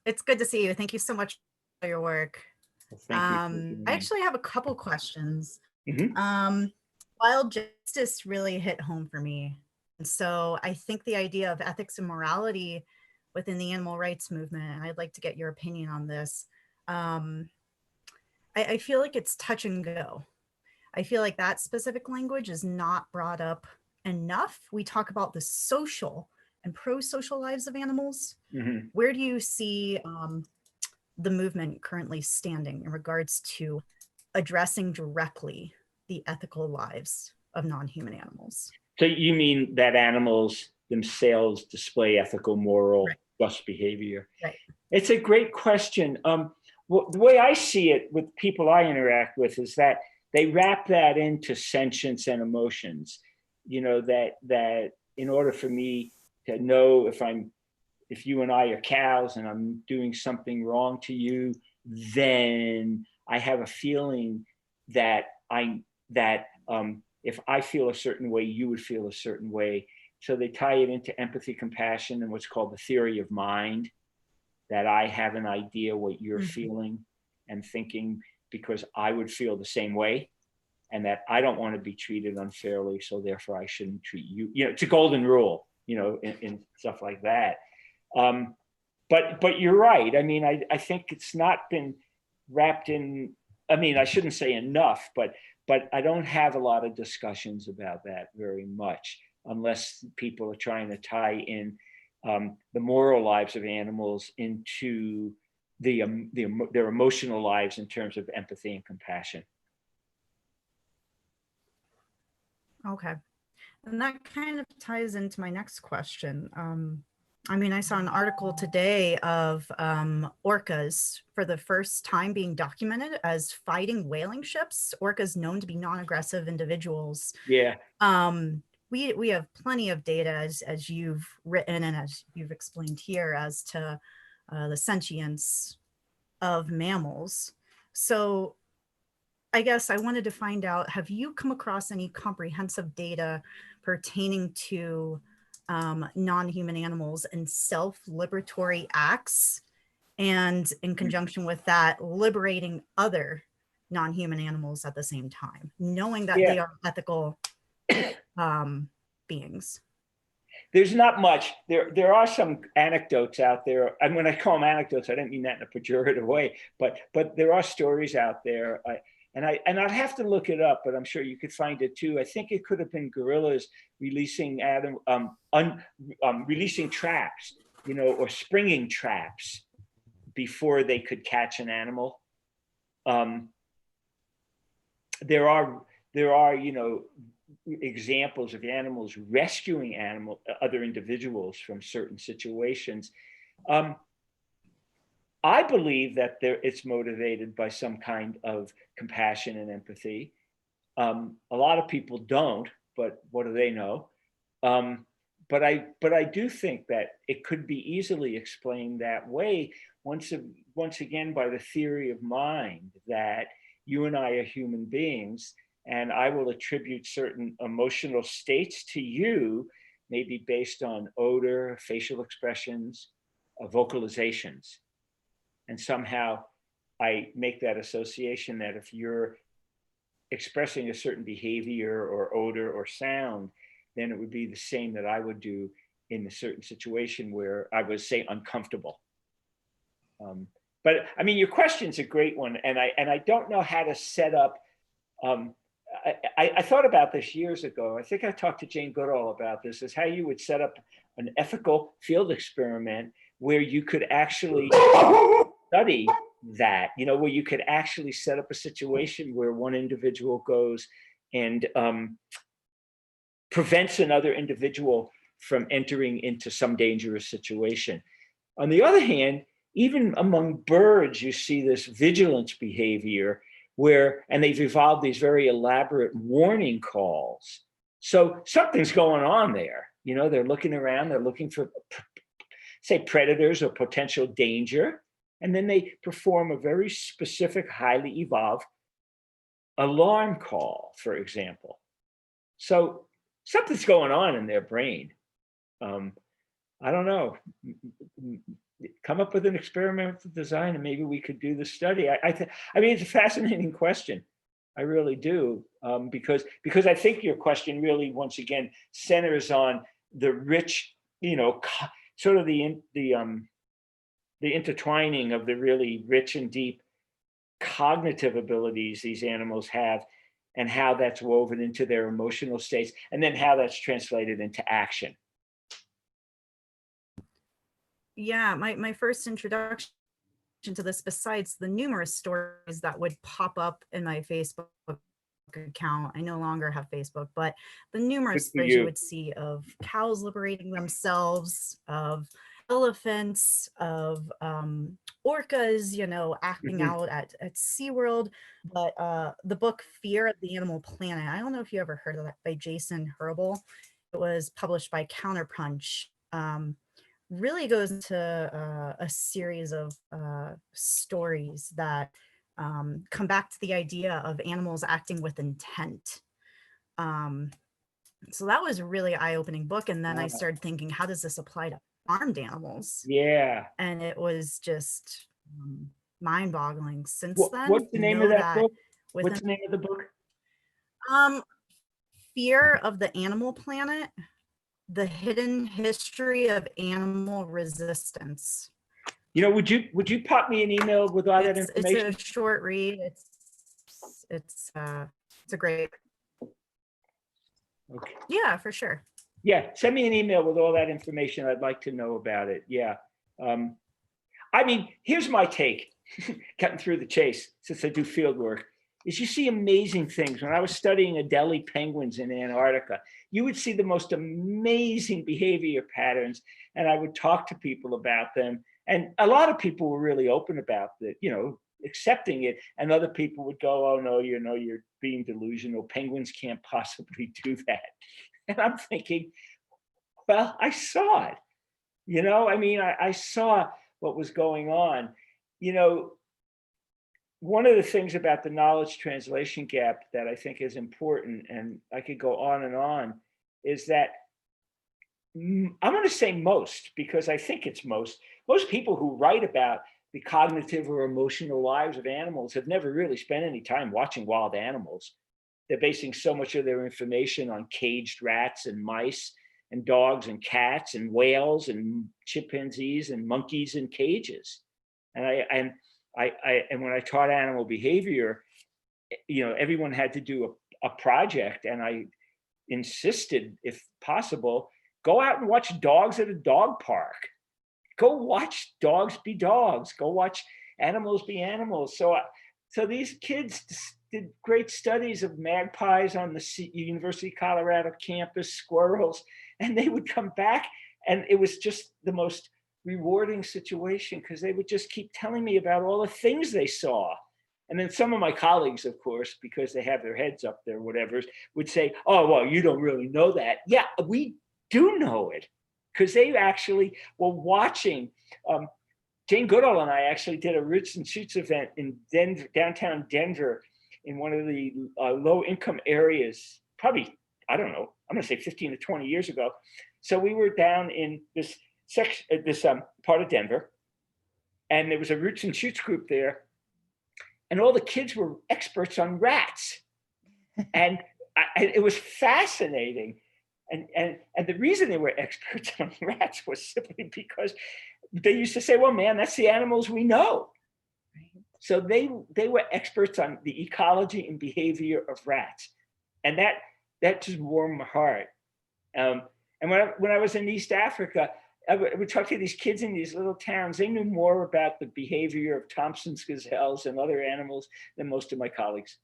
It's good to see you. Thank you so much for your work. Well, thank you. I actually have a couple questions. Mm-hmm. Wild justice really hit home for me. And so I think the idea of ethics and morality within the animal rights movement, and I'd like to get your opinion on this. I feel like it's touch and go. I feel like that specific language is not brought up enough. We talk about the social and pro-social lives of animals. Mhm. Where do you see the movement currently standing in regards to addressing directly the ethical lives of non-human animals? So you mean that animals themselves display ethical, moral, Right. just behavior? Right. It's a great question. Well, the way I see it with people I interact with is that they wrap that into sentience and emotions. You know, that in order for me to know if you and I are cows and I'm doing something wrong to you, then I have a feeling that if I feel a certain way, you would feel a certain way. So they tie it into empathy, compassion, and what's called the theory of mind, that I have an idea what you're feeling and thinking because I would feel the same way, and that I don't want to be treated unfairly, so therefore I shouldn't treat you. You know, it's a golden rule, you know, in stuff like that. But you're right. I mean, I think it's not been wrapped in, I mean, I shouldn't say enough, but I don't have a lot of discussions about that very much, unless people are trying to tie in the moral lives of animals into their emotional lives in terms of empathy and compassion. Okay. And that kind of ties into my next question. I mean, I saw an article today of orcas for the first time being documented as fighting whaling ships, orcas known to be non-aggressive individuals. Yeah. We have plenty of data, as you've written and as you've explained here, as to the sentience of mammals. So I guess I wanted to find out, have you come across any comprehensive data pertaining to non-human animals and self-liberatory acts, and in conjunction with that, liberating other non-human animals at the same time, knowing that they are ethical beings? There's not much. There are some anecdotes out there. And when I call them anecdotes, I don't mean that in a pejorative way, but there are stories out there. And I'd have to look it up, but I'm sure you could find it too. I think it could have been gorillas releasing releasing traps, you know, or springing traps before they could catch an animal. There are, you know, examples of animals rescuing other individuals from certain situations. I believe that it's motivated by some kind of compassion and empathy. A lot of people don't, but what do they know? But I do think that it could be easily explained that way, once again, by the theory of mind, that you and I are human beings, and I will attribute certain emotional states to you, maybe based on odor, facial expressions, vocalizations. And somehow I make that association that if you're expressing a certain behavior or odor or sound, then it would be the same that I would do in a certain situation where I was, say, uncomfortable. But I mean, your question's a great one, and I don't know how to set up. I thought about this years ago. I think I talked to Jane Goodall about this, is how you would set up an ethical field experiment where you could actually study that, you know, where you could actually set up a situation where one individual goes and prevents another individual from entering into some dangerous situation. On the other hand, even among birds, you see this vigilance behavior where, and they've evolved these very elaborate warning calls. So something's going on there. You know, they're looking around, they're looking for, say, predators or potential danger. And then they perform a very specific, highly evolved alarm call, for example. So something's going on in their brain. I don't know. Come up with an experimental design and maybe we could do the study. I mean, it's a fascinating question. I really do, because I think your question really, once again, centers on the rich, sort of the intertwining of the really rich and deep cognitive abilities these animals have, and how that's woven into their emotional states, and then how that's translated into action. Yeah, my first introduction to this, besides the numerous stories that would pop up in my Facebook account, I no longer have Facebook, but the numerous stories you would see of cows liberating themselves, of elephants, of orcas, acting out at SeaWorld. But the book Fear of the Animal Planet, I don't know if you ever heard of that, by Jason Herbal. It was published by Counterpunch. Really goes into a series of stories that come back to the idea of animals acting with intent. So that was a really eye-opening book. And then I started thinking, how does this apply to farmed animals? Yeah. And it was just mind-boggling since then. What's the name of that book? What's the name of the book? Fear of the Animal Planet: The Hidden History of Animal Resistance. Would you pop me an email with all that information? It's a short read. It's a great. Okay. Yeah, for sure. Yeah, send me an email with all that information. I'd like to know about it. Yeah. I mean, here's my take, cutting through the chase, since I do field work, is you see amazing things. When I was studying Adelie penguins in Antarctica, you would see the most amazing behavior patterns, and I would talk to people about them. And a lot of people were really open about it, accepting it. And other people would go, oh, no, you're being delusional. Penguins can't possibly do that. And I'm thinking, well, I saw it. I saw what was going on. One of the things about the knowledge translation gap that I think is important, and I could go on, is that I'm going to say most, because I think it's most people who write about the cognitive or emotional lives of animals have never really spent any time watching wild animals. They're basing so much of their information on caged rats and mice and dogs and cats and whales and chimpanzees and monkeys in cages. And when I taught animal behavior, everyone had to do a project, and I insisted, if possible, go out and watch dogs at a dog park. Go watch dogs be dogs. Go watch animals be animals. So these kids did great studies of magpies on the University of Colorado campus, squirrels, and they would come back, and it was just the most rewarding situation, because they would just keep telling me about all the things they saw. And then some of my colleagues, of course, because they have their heads up there, whatever, would say, oh, well, you don't really know that. Yeah, we do know it, because they actually were watching. Jane Goodall and I actually did a Roots and Shoots event in Denver, downtown Denver, in one of the low-income areas, probably, I don't know, I'm going to say 15 to 20 years ago. So we were down in this part of Denver, and there was a Roots and Shoots group there, and all the kids were experts on rats, and it was fascinating. And the reason they were experts on rats was simply because they used to say, well, man, that's the animals we know. Right. So they were experts on the ecology and behavior of rats. And that just warmed my heart. And when I was in East Africa, I would talk to these kids in these little towns. They knew more about the behavior of Thompson's gazelles and other animals than most of my colleagues.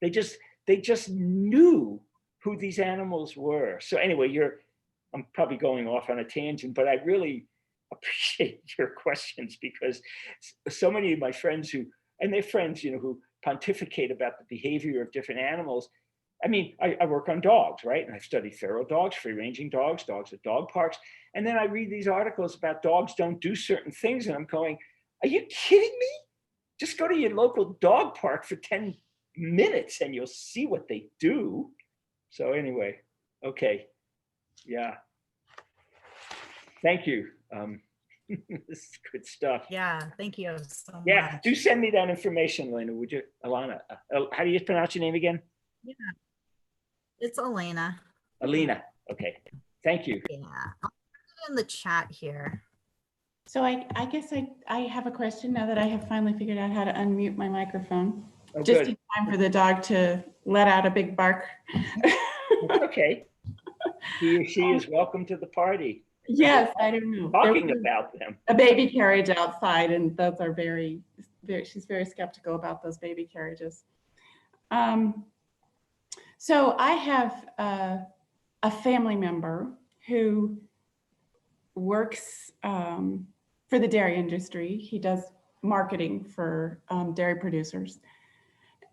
They just knew who these animals were. So anyway, I'm probably going off on a tangent, but I really appreciate your questions, because so many of my friends who pontificate about the behavior of different animals. I mean, I work on dogs, right? And I've studied feral dogs, free-ranging dogs, dogs at dog parks. And then I read these articles about dogs don't do certain things. And I'm going, are you kidding me? Just go to your local dog park for 10 minutes and you'll see what they do. So anyway, okay. Yeah. Thank you. This is good stuff. Yeah, thank you so Yeah, much. do send me that information, Elena, would you? Alana, how do you pronounce your name again? Yeah, it's Elena. Alina. Okay, thank you. Yeah, I'll put it in the chat here. So I guess I have a question now that I have finally figured out how to unmute my microphone. Oh, Just good. in time for the dog to let out a big bark. That's okay. He or she is welcome to the party. Yes, I don't know. There Talking was about them. a baby carriage outside, and those are very, she's very skeptical about those baby carriages. So I have a family member who works for the dairy industry. He does marketing for dairy producers.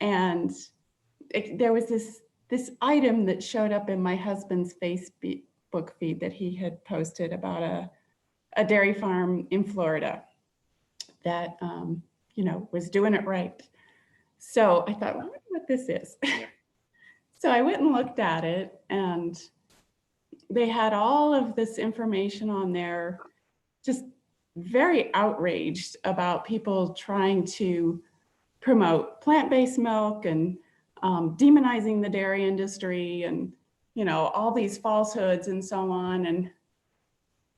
And there was this item that showed up in my husband's Facebook feed that he had posted about a dairy farm in Florida that was doing it right. So I thought, well, I wonder what this is. Yeah. So I went and looked at it, and they had all of this information on there, just very outraged about people trying to promote plant-based milk and demonizing the dairy industry and, all these falsehoods and so on, and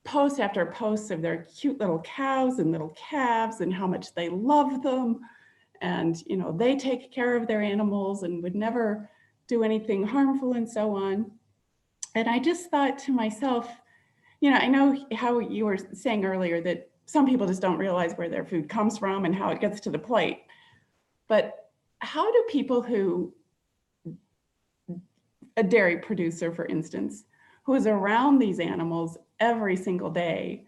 post after post of their cute little cows and little calves and how much they love them. And, they take care of their animals and would never do anything harmful and so on. And I just thought to myself, I know how you were saying earlier that some people just don't realize where their food comes from and how it gets to the plate. But how do people a dairy producer, for instance, who is around these animals every single day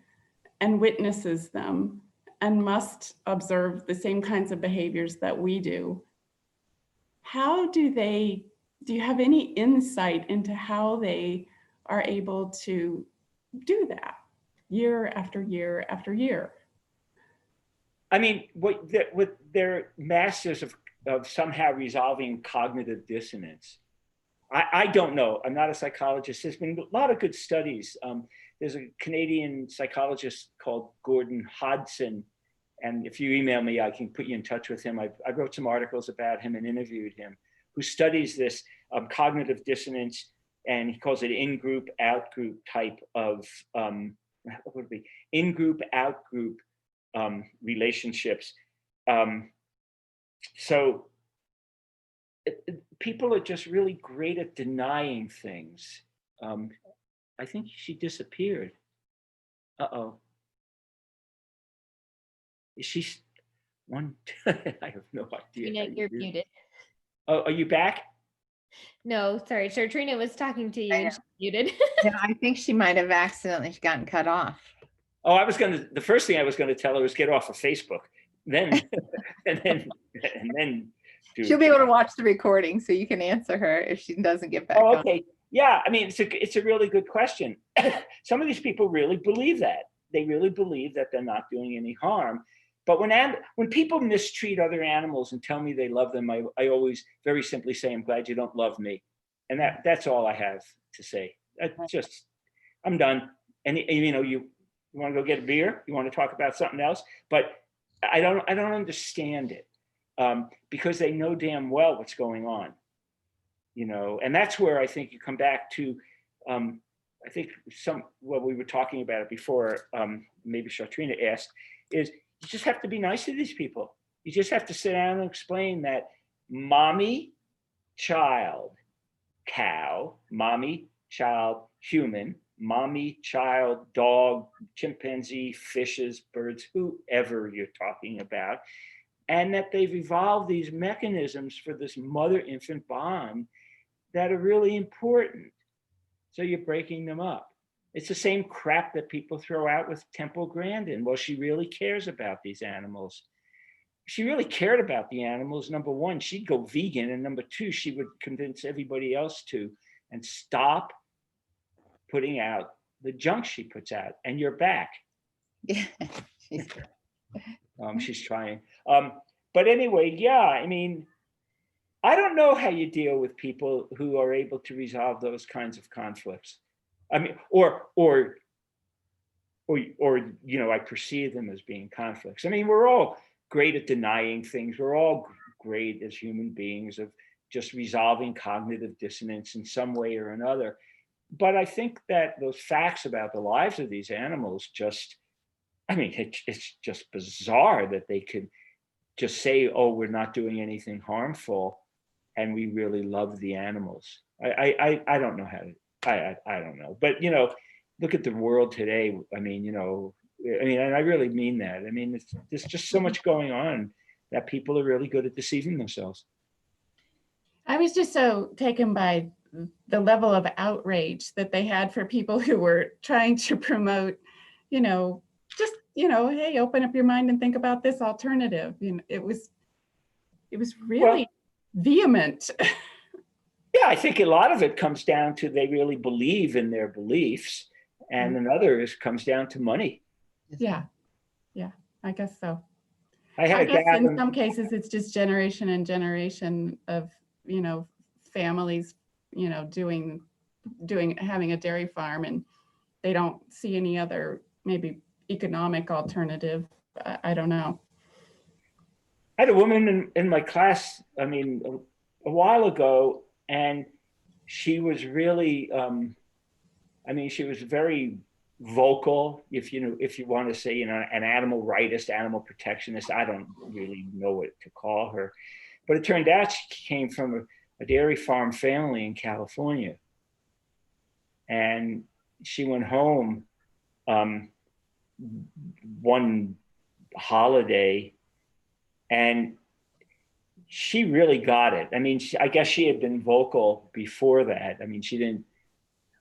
and witnesses them and must observe the same kinds of behaviors that we do, do you have any insight into how they are able to do that year after year after year? I mean, what they're masters of somehow resolving cognitive dissonance. I don't know. I'm not a psychologist. There's been a lot of good studies. There's a Canadian psychologist called Gordon Hodson. And if you email me, I can put you in touch with him. I wrote some articles about him and interviewed him, who studies this cognitive dissonance, and he calls it in-group, out-group type of, what would it be? In-group, out-group relationships. So people are just really great at denying things. I think she disappeared. Uh-oh. Is she one? I have no idea. Trina, you're muted. Oh, are you back? No, sorry. Trina was talking to you and she's muted. Yeah, I think she might have accidentally gotten cut off. Oh, the first thing I was gonna tell her was get off of Facebook. Then, and then She'll be able to watch the recording so you can answer her if she doesn't get back Oh, on. okay. Yeah, I mean, it's a really good question. Some of these people really believe that. They really believe that they're not doing any harm. But when people mistreat other animals and tell me they love them, I always very simply say, I'm glad you don't love me. And that's all I have to say. I'm done. And you want to go get a beer? You want to talk about something else? But I don't understand it because they know damn well what's going on. And that's where I think you come back to, I think what we were talking about it before, maybe Shatrina asked, is you just have to be nice to these people. You just have to sit down and explain that mommy, child, cow, mommy, child, human, mommy, child, dog, chimpanzee, fishes, birds, whoever you're talking about, and that they've evolved these mechanisms for this mother-infant bond that are really important. So you're breaking them up. It's the same crap that people throw out with Temple Grandin. Well, she really cares about these animals. If she really cared about the animals, number one, she'd go vegan. And number two, she would convince everybody else to, and stop putting out the junk she puts out. And you're back. Yeah. She's trying. But anyway, yeah, I mean, I don't know how you deal with people who are able to resolve those kinds of conflicts. I mean, or you know, I perceive them as being conflicts. I mean, we're all great at denying things. We're all great as human beings of just resolving cognitive dissonance in some way or another. But I think that those facts about the lives of these animals just, I mean, it's just bizarre that they could just say, oh, we're not doing anything harmful, and we really love the animals. I don't know how to, I don't know. But, you know, look at the world today. I mean, you know, and I really mean that. I mean, there's just so much going on that people are really good at deceiving themselves. I was just so taken by the level of outrage that they had for people who were trying to promote, you know, just, you know, hey, open up your mind and think about this alternative. You know, it was really vehement. Yeah, I think a lot of it comes down to they really believe in their beliefs, and another comes down to money. Yeah, I guess so. I guess in some cases it's just generation and generation of, you know, families, you know, having a dairy farm, and they don't see any other maybe economic alternative. I don't know. I had a woman in my class, I mean, a while ago, and she was really, I mean, she was very vocal, if you want to say, you know, an animal rightist, animal protectionist. I don't really know what to call her, but it turned out she came from a dairy farm family in California, and she went home one holiday, and she really got it. I mean, I guess she had been vocal before that. I mean, she didn't.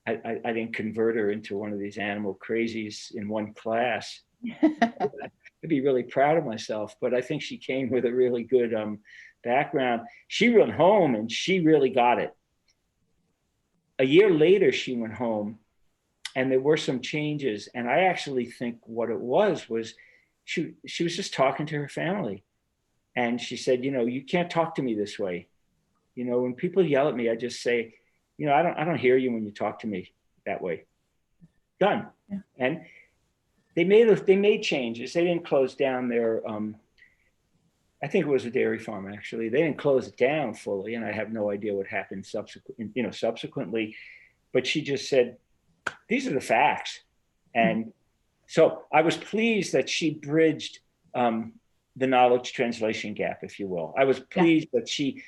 I didn't convert her into one of these animal crazies in one class. I'd be really proud of myself, but I think she came with a really good background. She went home and she really got it. A year later, she went home, and there were some changes. And I actually think what it was she was just talking to her family. And she said, you know, you can't talk to me this way. You know, when people yell at me, I just say, you know, I don't hear you when you talk to me that way. Done. Yeah. And they made changes. They didn't close down their, I think it was a dairy farm, actually. They didn't close it down fully, and I have no idea what happened subsequently. But she just said, these are the facts. And so I was pleased that she bridged the knowledge translation gap, if you will. I was pleased that she,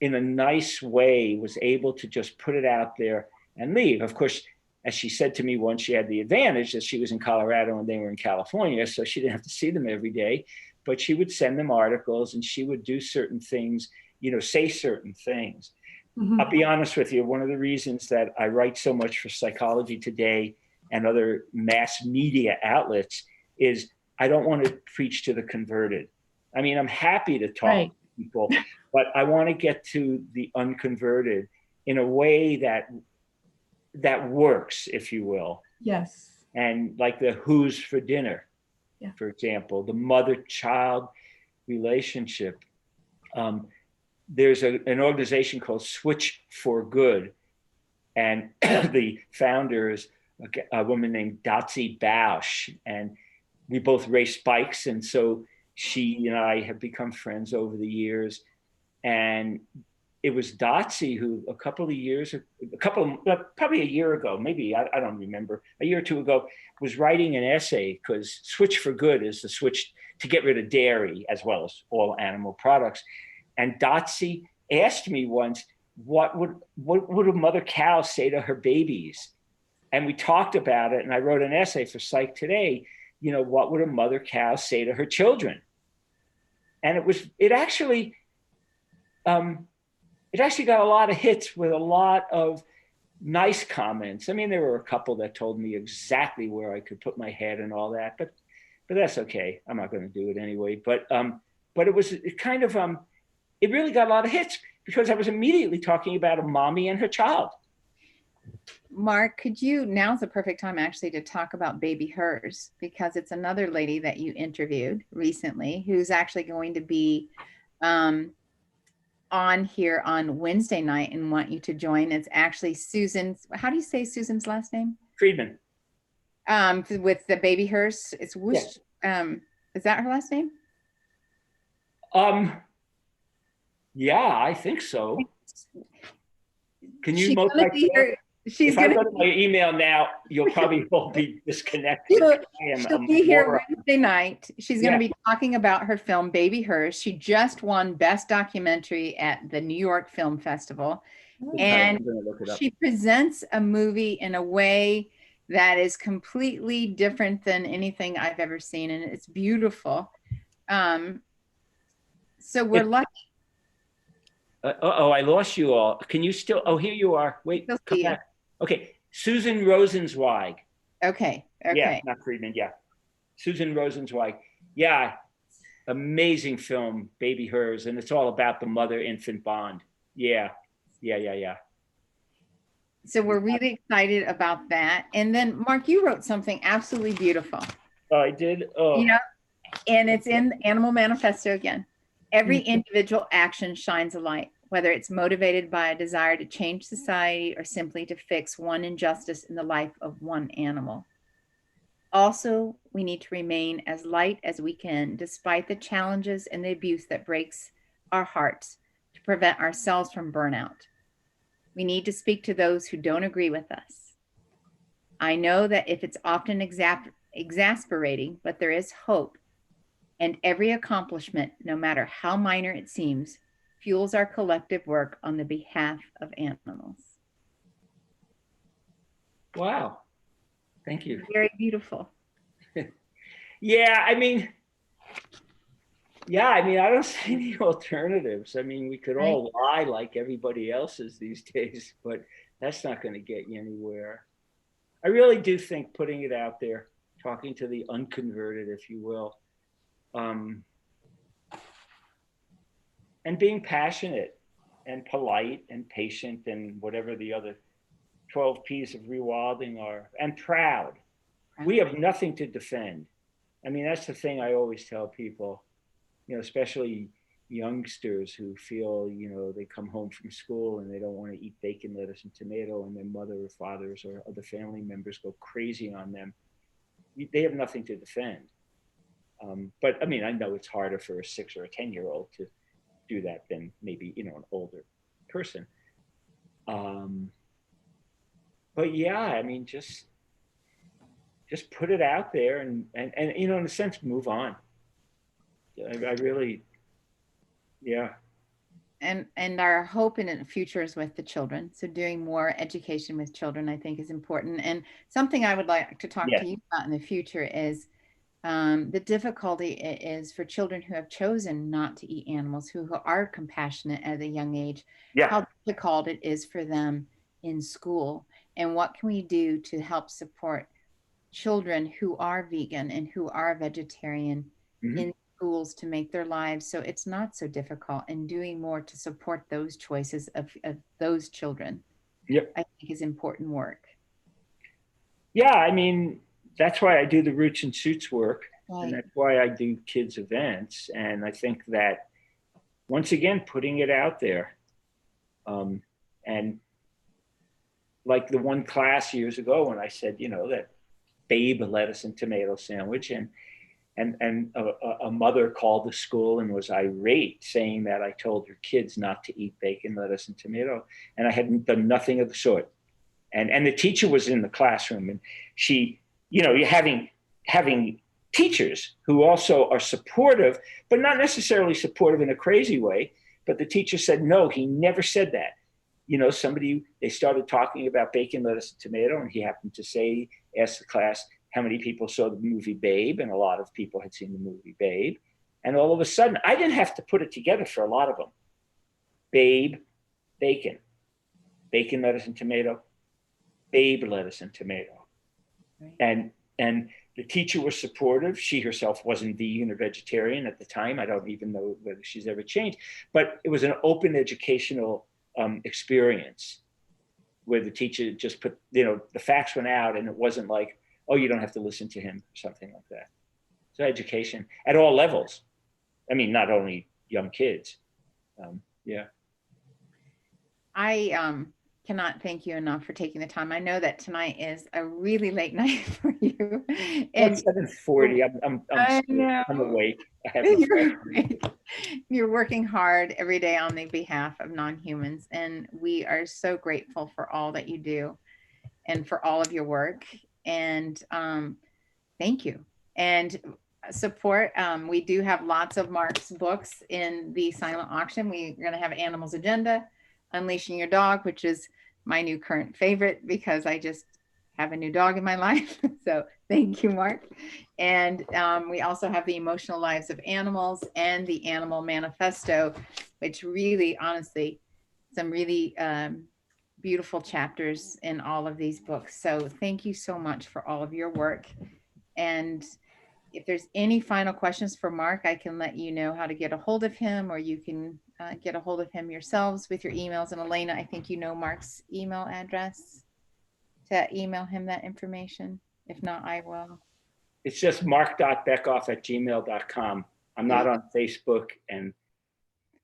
in a nice way, was able to just put it out there and leave. Of course, as she said to me once, she had the advantage that she was in Colorado and they were in California, so she didn't have to see them every day, but she would send them articles and she would do certain things, you know, say certain things. Mm-hmm. I'll be honest with you, one of the reasons that I write so much for Psychology Today and other mass media outlets is I don't want to preach to the converted. I mean, I'm happy to talk to people, but I want to get to the unconverted in a way that works, if you will. Yes. And like the who's for dinner, for example, the mother-child relationship. There's an organization called Switch for Good, and the founder is a woman named Dotsie Bausch, and we both race bikes, and so she and I have become friends over the years. And it was Dotsie who probably a year ago, maybe, I don't remember, a year or two ago, was writing an essay, because Switch for Good is the switch to get rid of dairy as well as all animal products. And Dotsie asked me once, what would a mother cow say to her babies? And we talked about it, and I wrote an essay for Psych Today, you know, what would a mother cow say to her children? And it actually got a lot of hits with a lot of nice comments. I mean, there were a couple that told me exactly where I could put my head and all that, but that's okay. I'm not going to do it anyway. But it really got a lot of hits because I was immediately talking about a mommy and her child. Marc, now's the perfect time actually to talk about Baby Hers, because it's another lady that you interviewed recently who's actually going to be on here on Wednesday night and want you to join. It's actually Susan's, how do you say Susan's last name? Friedman. With the baby hearse. It's Woosh. Is that her last name? Yeah, I think so. Can you She's gonna be here. If I go to my email now, you'll probably all be disconnected. She'll be here Wednesday night. She's going to be talking about her film, Baby Hers. She just won Best Documentary at the New York Film Festival. And she presents a movie in a way that is completely different than anything I've ever seen. And it's beautiful. So we're lucky. I lost you all. Can you still? Oh, here you are. Wait, come back. Okay, Susan Rosenzweig. Okay. Yeah, not Friedman. Yeah, Susan Rosenzweig. Yeah, amazing film, Baby Hers, and it's all about the mother-infant bond. Yeah. So we're really excited about that. And then, Mark, you wrote something absolutely beautiful. Oh, I did. Oh, you know, and it's in Animal Manifesto again. Every individual action shines a light, whether it's motivated by a desire to change society or simply to fix one injustice in the life of one animal. Also, we need to remain as light as we can, despite the challenges and the abuse that breaks our hearts, to prevent ourselves from burnout. We need to speak to those who don't agree with us. I know that if it's often exasperating, but there is hope. And every accomplishment, no matter how minor it seems, fuels our collective work on the behalf of animals. Wow. Thank you. Very beautiful. Yeah, I mean, I don't see any alternatives. I mean, we could all lie like everybody else's these days, but that's not going to get you anywhere. I really do think putting it out there, talking to the unconverted, if you will, and being passionate and polite and patient and whatever the other 12 P's of rewilding are, and proud. We have nothing to defend. I mean, that's the thing I always tell people, you know, especially youngsters who feel, you know, they come home from school and they don't want to eat bacon, lettuce, and tomato, and their mother or fathers or other family members go crazy on them. They have nothing to defend. But I mean, I know it's harder for a 6 or a 10-year-old to do that than maybe, you know, an older person. But yeah, I mean, just put it out there and you know, in a sense, move on. I really, yeah. And our hope in the future is with the children. So doing more education with children, I think, is important. And something I would like to talk to you about in the future is the difficulty it is for children who have chosen not to eat animals, who are compassionate at a young age, how difficult it is for them in school. And what can we do to help support children who are vegan and who are vegetarian in schools to make their lives so it's not so difficult, and doing more to support those choices of those children, I think is important work. Yeah, I mean, that's why I do the Roots and Suits work, and that's why I do kids events. And I think that, once again, putting it out there, and like the one class years ago when I said, you know, that Babe lettuce and tomato sandwich, and a mother called the school and was irate, saying that I told her kids not to eat bacon, lettuce, and tomato, and I hadn't done nothing of the sort. And the teacher was in the classroom, and she, you know, you're having teachers who also are supportive, but not necessarily supportive in a crazy way. But the teacher said, no, he never said that. You know, they started talking about bacon, lettuce, and tomato, and he happened to ask the class how many people saw the movie Babe, and a lot of people had seen the movie Babe. And all of a sudden, I didn't have to put it together for a lot of them. Babe, bacon, lettuce, and tomato, Babe, lettuce, and tomato. And the teacher was supportive. She herself wasn't vegan or vegetarian at the time. I don't even know whether she's ever changed, but it was an open educational experience where the teacher just put, you know, the facts went out, and it wasn't like, oh, you don't have to listen to him or something like that. So education at all levels. I mean, not only young kids. cannot thank you enough for taking the time. I know that tonight is a really late night for you. And It's 7:40. I'm awake. I have you're awake. You're working hard every day on the behalf of non-humans, and we are so grateful for all that you do and for all of your work. And thank you. And support. We do have lots of Marc's books in the silent auction. We're going to have Animals Agenda, Unleashing Your Dog, which is my new current favorite because I just have a new dog in my life. So thank you, Marc. And we also have the Emotional Lives of Animals and the Animal Manifesto, which really, honestly, some really beautiful chapters in all of these books. So thank you so much for all of your work. And if there's any final questions for Marc, I can let you know how to get a hold of him, or you can get a hold of him yourselves with your emails. And Elena, I think you know Marc's email address to email him that information. If not, I will. It's just marc.bekoff@gmail.com. I'm not on Facebook, and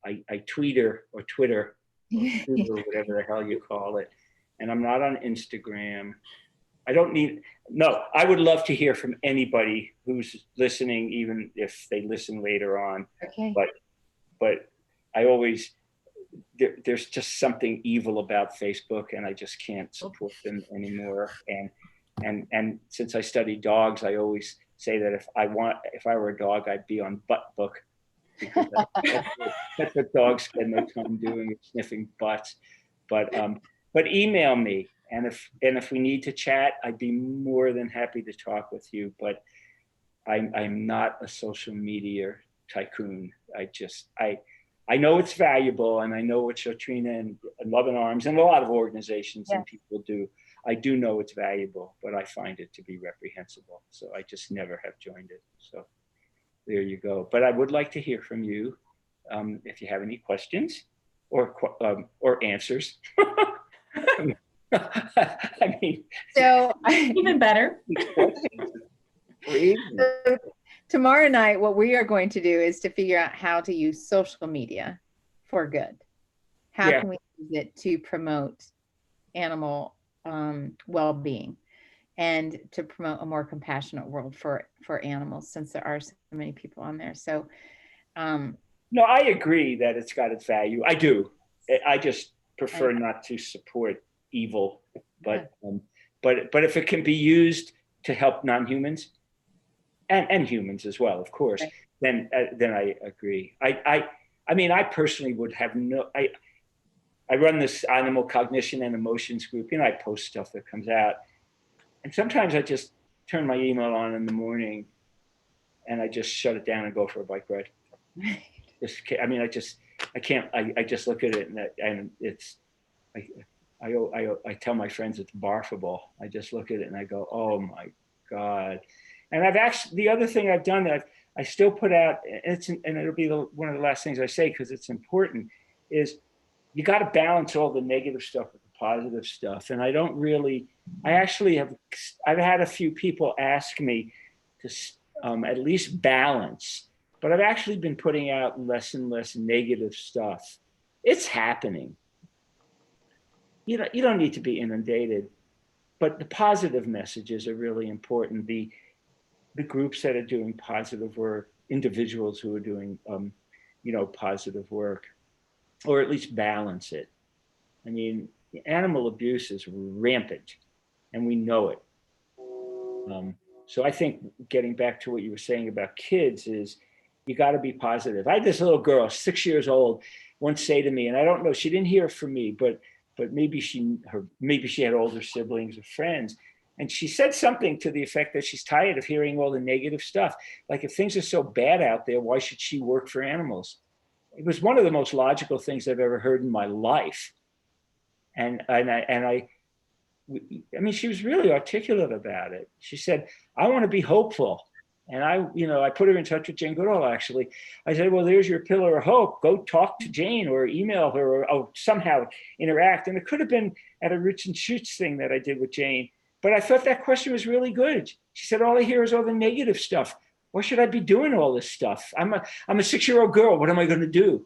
I Twitter or Twitter or whatever the hell you call it. And I'm not on Instagram. I don't need, no, I would love to hear from anybody who's listening, even if they listen later on. Okay. But I always, there's just something evil about Facebook, and I just can't support them anymore. And since I study dogs, I always say that if I were a dog, I'd be on Butt Book, because that's what dogs spend their time doing, sniffing butts. But email me. And if we need to chat, I'd be more than happy to talk with you. But I'm not a social media tycoon. I know it's valuable, and I know what Shotrina and Love and Arms and a lot of organizations and people do. I do know it's valuable, but I find it to be reprehensible. So I just never have joined it. So there you go. But I would like to hear from you if you have any questions or answers. I mean, so even better. Tomorrow night, what we are going to do is to figure out how to use social media for good. How can we use it to promote animal well-being and to promote a more compassionate world for animals, since there are so many people on there. So no, I agree that it's got its value. I do. I just prefer not to support evil, but if it can be used to help non-humans and humans as well, of course, then I agree. I mean, I personally would have I run this animal cognition and emotions group. I post stuff that comes out, and sometimes I just turn my email on in the morning and I just shut it down and go for a bike ride. I just look at it and it's, I tell my friends it's barfable. I just look at it and I go, oh my God. And the other thing I've done that I still put out, and it'll be one of the last things I say because it's important, is you got to balance all the negative stuff with the positive stuff. And I've had a few people ask me to at least balance, but I've actually been putting out less and less negative stuff. It's happening. You don't need to be inundated, but the positive messages are really important. The groups that are doing positive work, individuals who are doing, positive work, or at least balance it. I mean, animal abuse is rampant, and we know it. So I think getting back to what you were saying about kids is you got to be positive. I had this little girl, 6 years old, once say to me, and I don't know, she didn't hear it from me, but maybe she had older siblings or friends. And she said something to the effect that she's tired of hearing all the negative stuff. Like, if things are so bad out there, why should she work for animals? It was one of the most logical things I've ever heard in my life. And I mean, she was really articulate about it. She said, I want to be hopeful. And I put her in touch with Jane Goodall, actually. I said, well, there's your pillar of hope. Go talk to Jane or email her or somehow interact. And it could have been at a Roots and Shoots thing that I did with Jane. But I thought that question was really good. She said, all I hear is all the negative stuff. Why should I be doing all this stuff? I'm a 6-year-old girl. What am I going to do?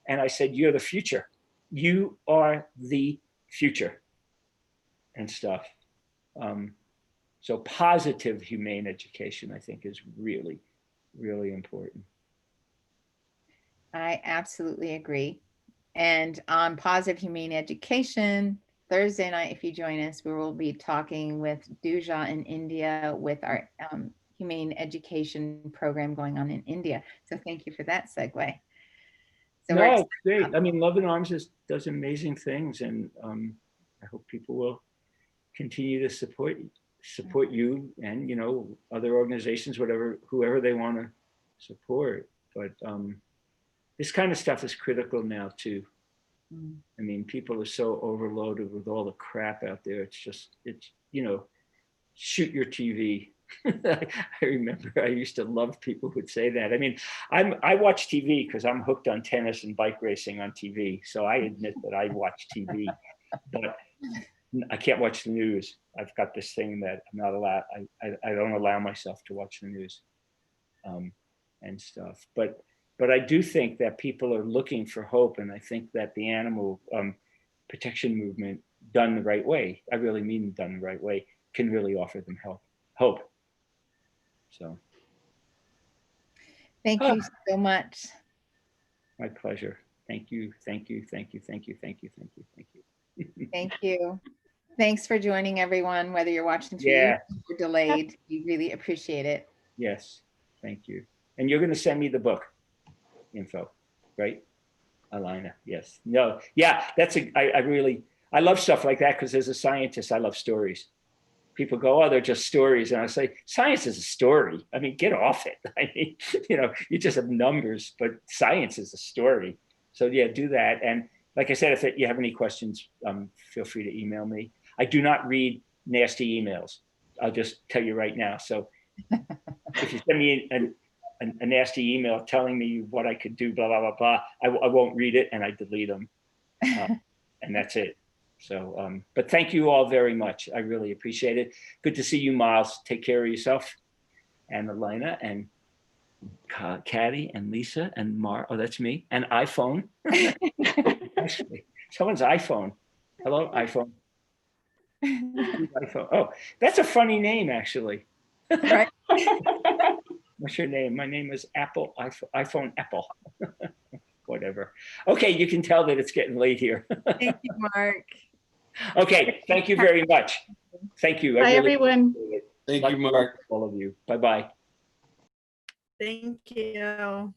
And I said, you're the future. You are the future and stuff. So positive humane education, I think, is really, really important. I absolutely agree. And on positive humane education, Thursday night, if you join us, we will be talking with Duja in India with our humane education program going on in India. So thank you for that segue. So No, it's great. I mean, Love in Arms does amazing things, and I hope people will continue to support you and, you know, other organizations, whoever they want to support. But this kind of stuff is critical now too. I mean, people are so overloaded with all the crap out there. It's you know, shoot your TV. I remember I used to love people who would say that. I mean, I watch TV because I'm hooked on tennis and bike racing on TV. So I admit that I watch TV, but I can't watch the news. I've got this thing that I'm not allowed. I don't allow myself to watch the news and stuff. But I do think that people are looking for hope, and I think that the animal protection movement, done the right way, I really mean done the right way, can really offer them hope. So. thank you so much. My pleasure. Thank you. Thank you. Thank you. Thank you. Thank you. Thank you. Thank you. Thank you. Thanks for joining, everyone, whether you're watching through Yeah. or delayed. We really appreciate it. Yes. Thank you. And you're going to send me the book info, right? Alina. Yes. No. Yeah. I love stuff like that because as a scientist, I love stories. People go, oh, they're just stories. And I say, science is a story. I mean, get off it. I mean, you know, you just have numbers, but science is a story. So yeah, do that. And like I said, if you have any questions, feel free to email me. I do not read nasty emails. I'll just tell you right now. So if you send me a nasty email telling me what I could do, blah, blah, blah, blah, I won't read it and I delete them. And that's it. So, but thank you all very much. I really appreciate it. Good to see you, Miles. Take care of yourself. And Elena and Caddy and Lisa and Marc. Oh, that's me. And iPhone. Actually, someone's iPhone. Hello, iPhone. iPhone. Oh, that's a funny name, actually. Right. What's your name? My name is Apple, iPhone Apple. Whatever. Okay, you can tell that it's getting late here. Thank you, Marc. Okay, thank you very much. Thank you. Bye, everyone. Thank you, Marc. All of you. Bye-bye. Thank you.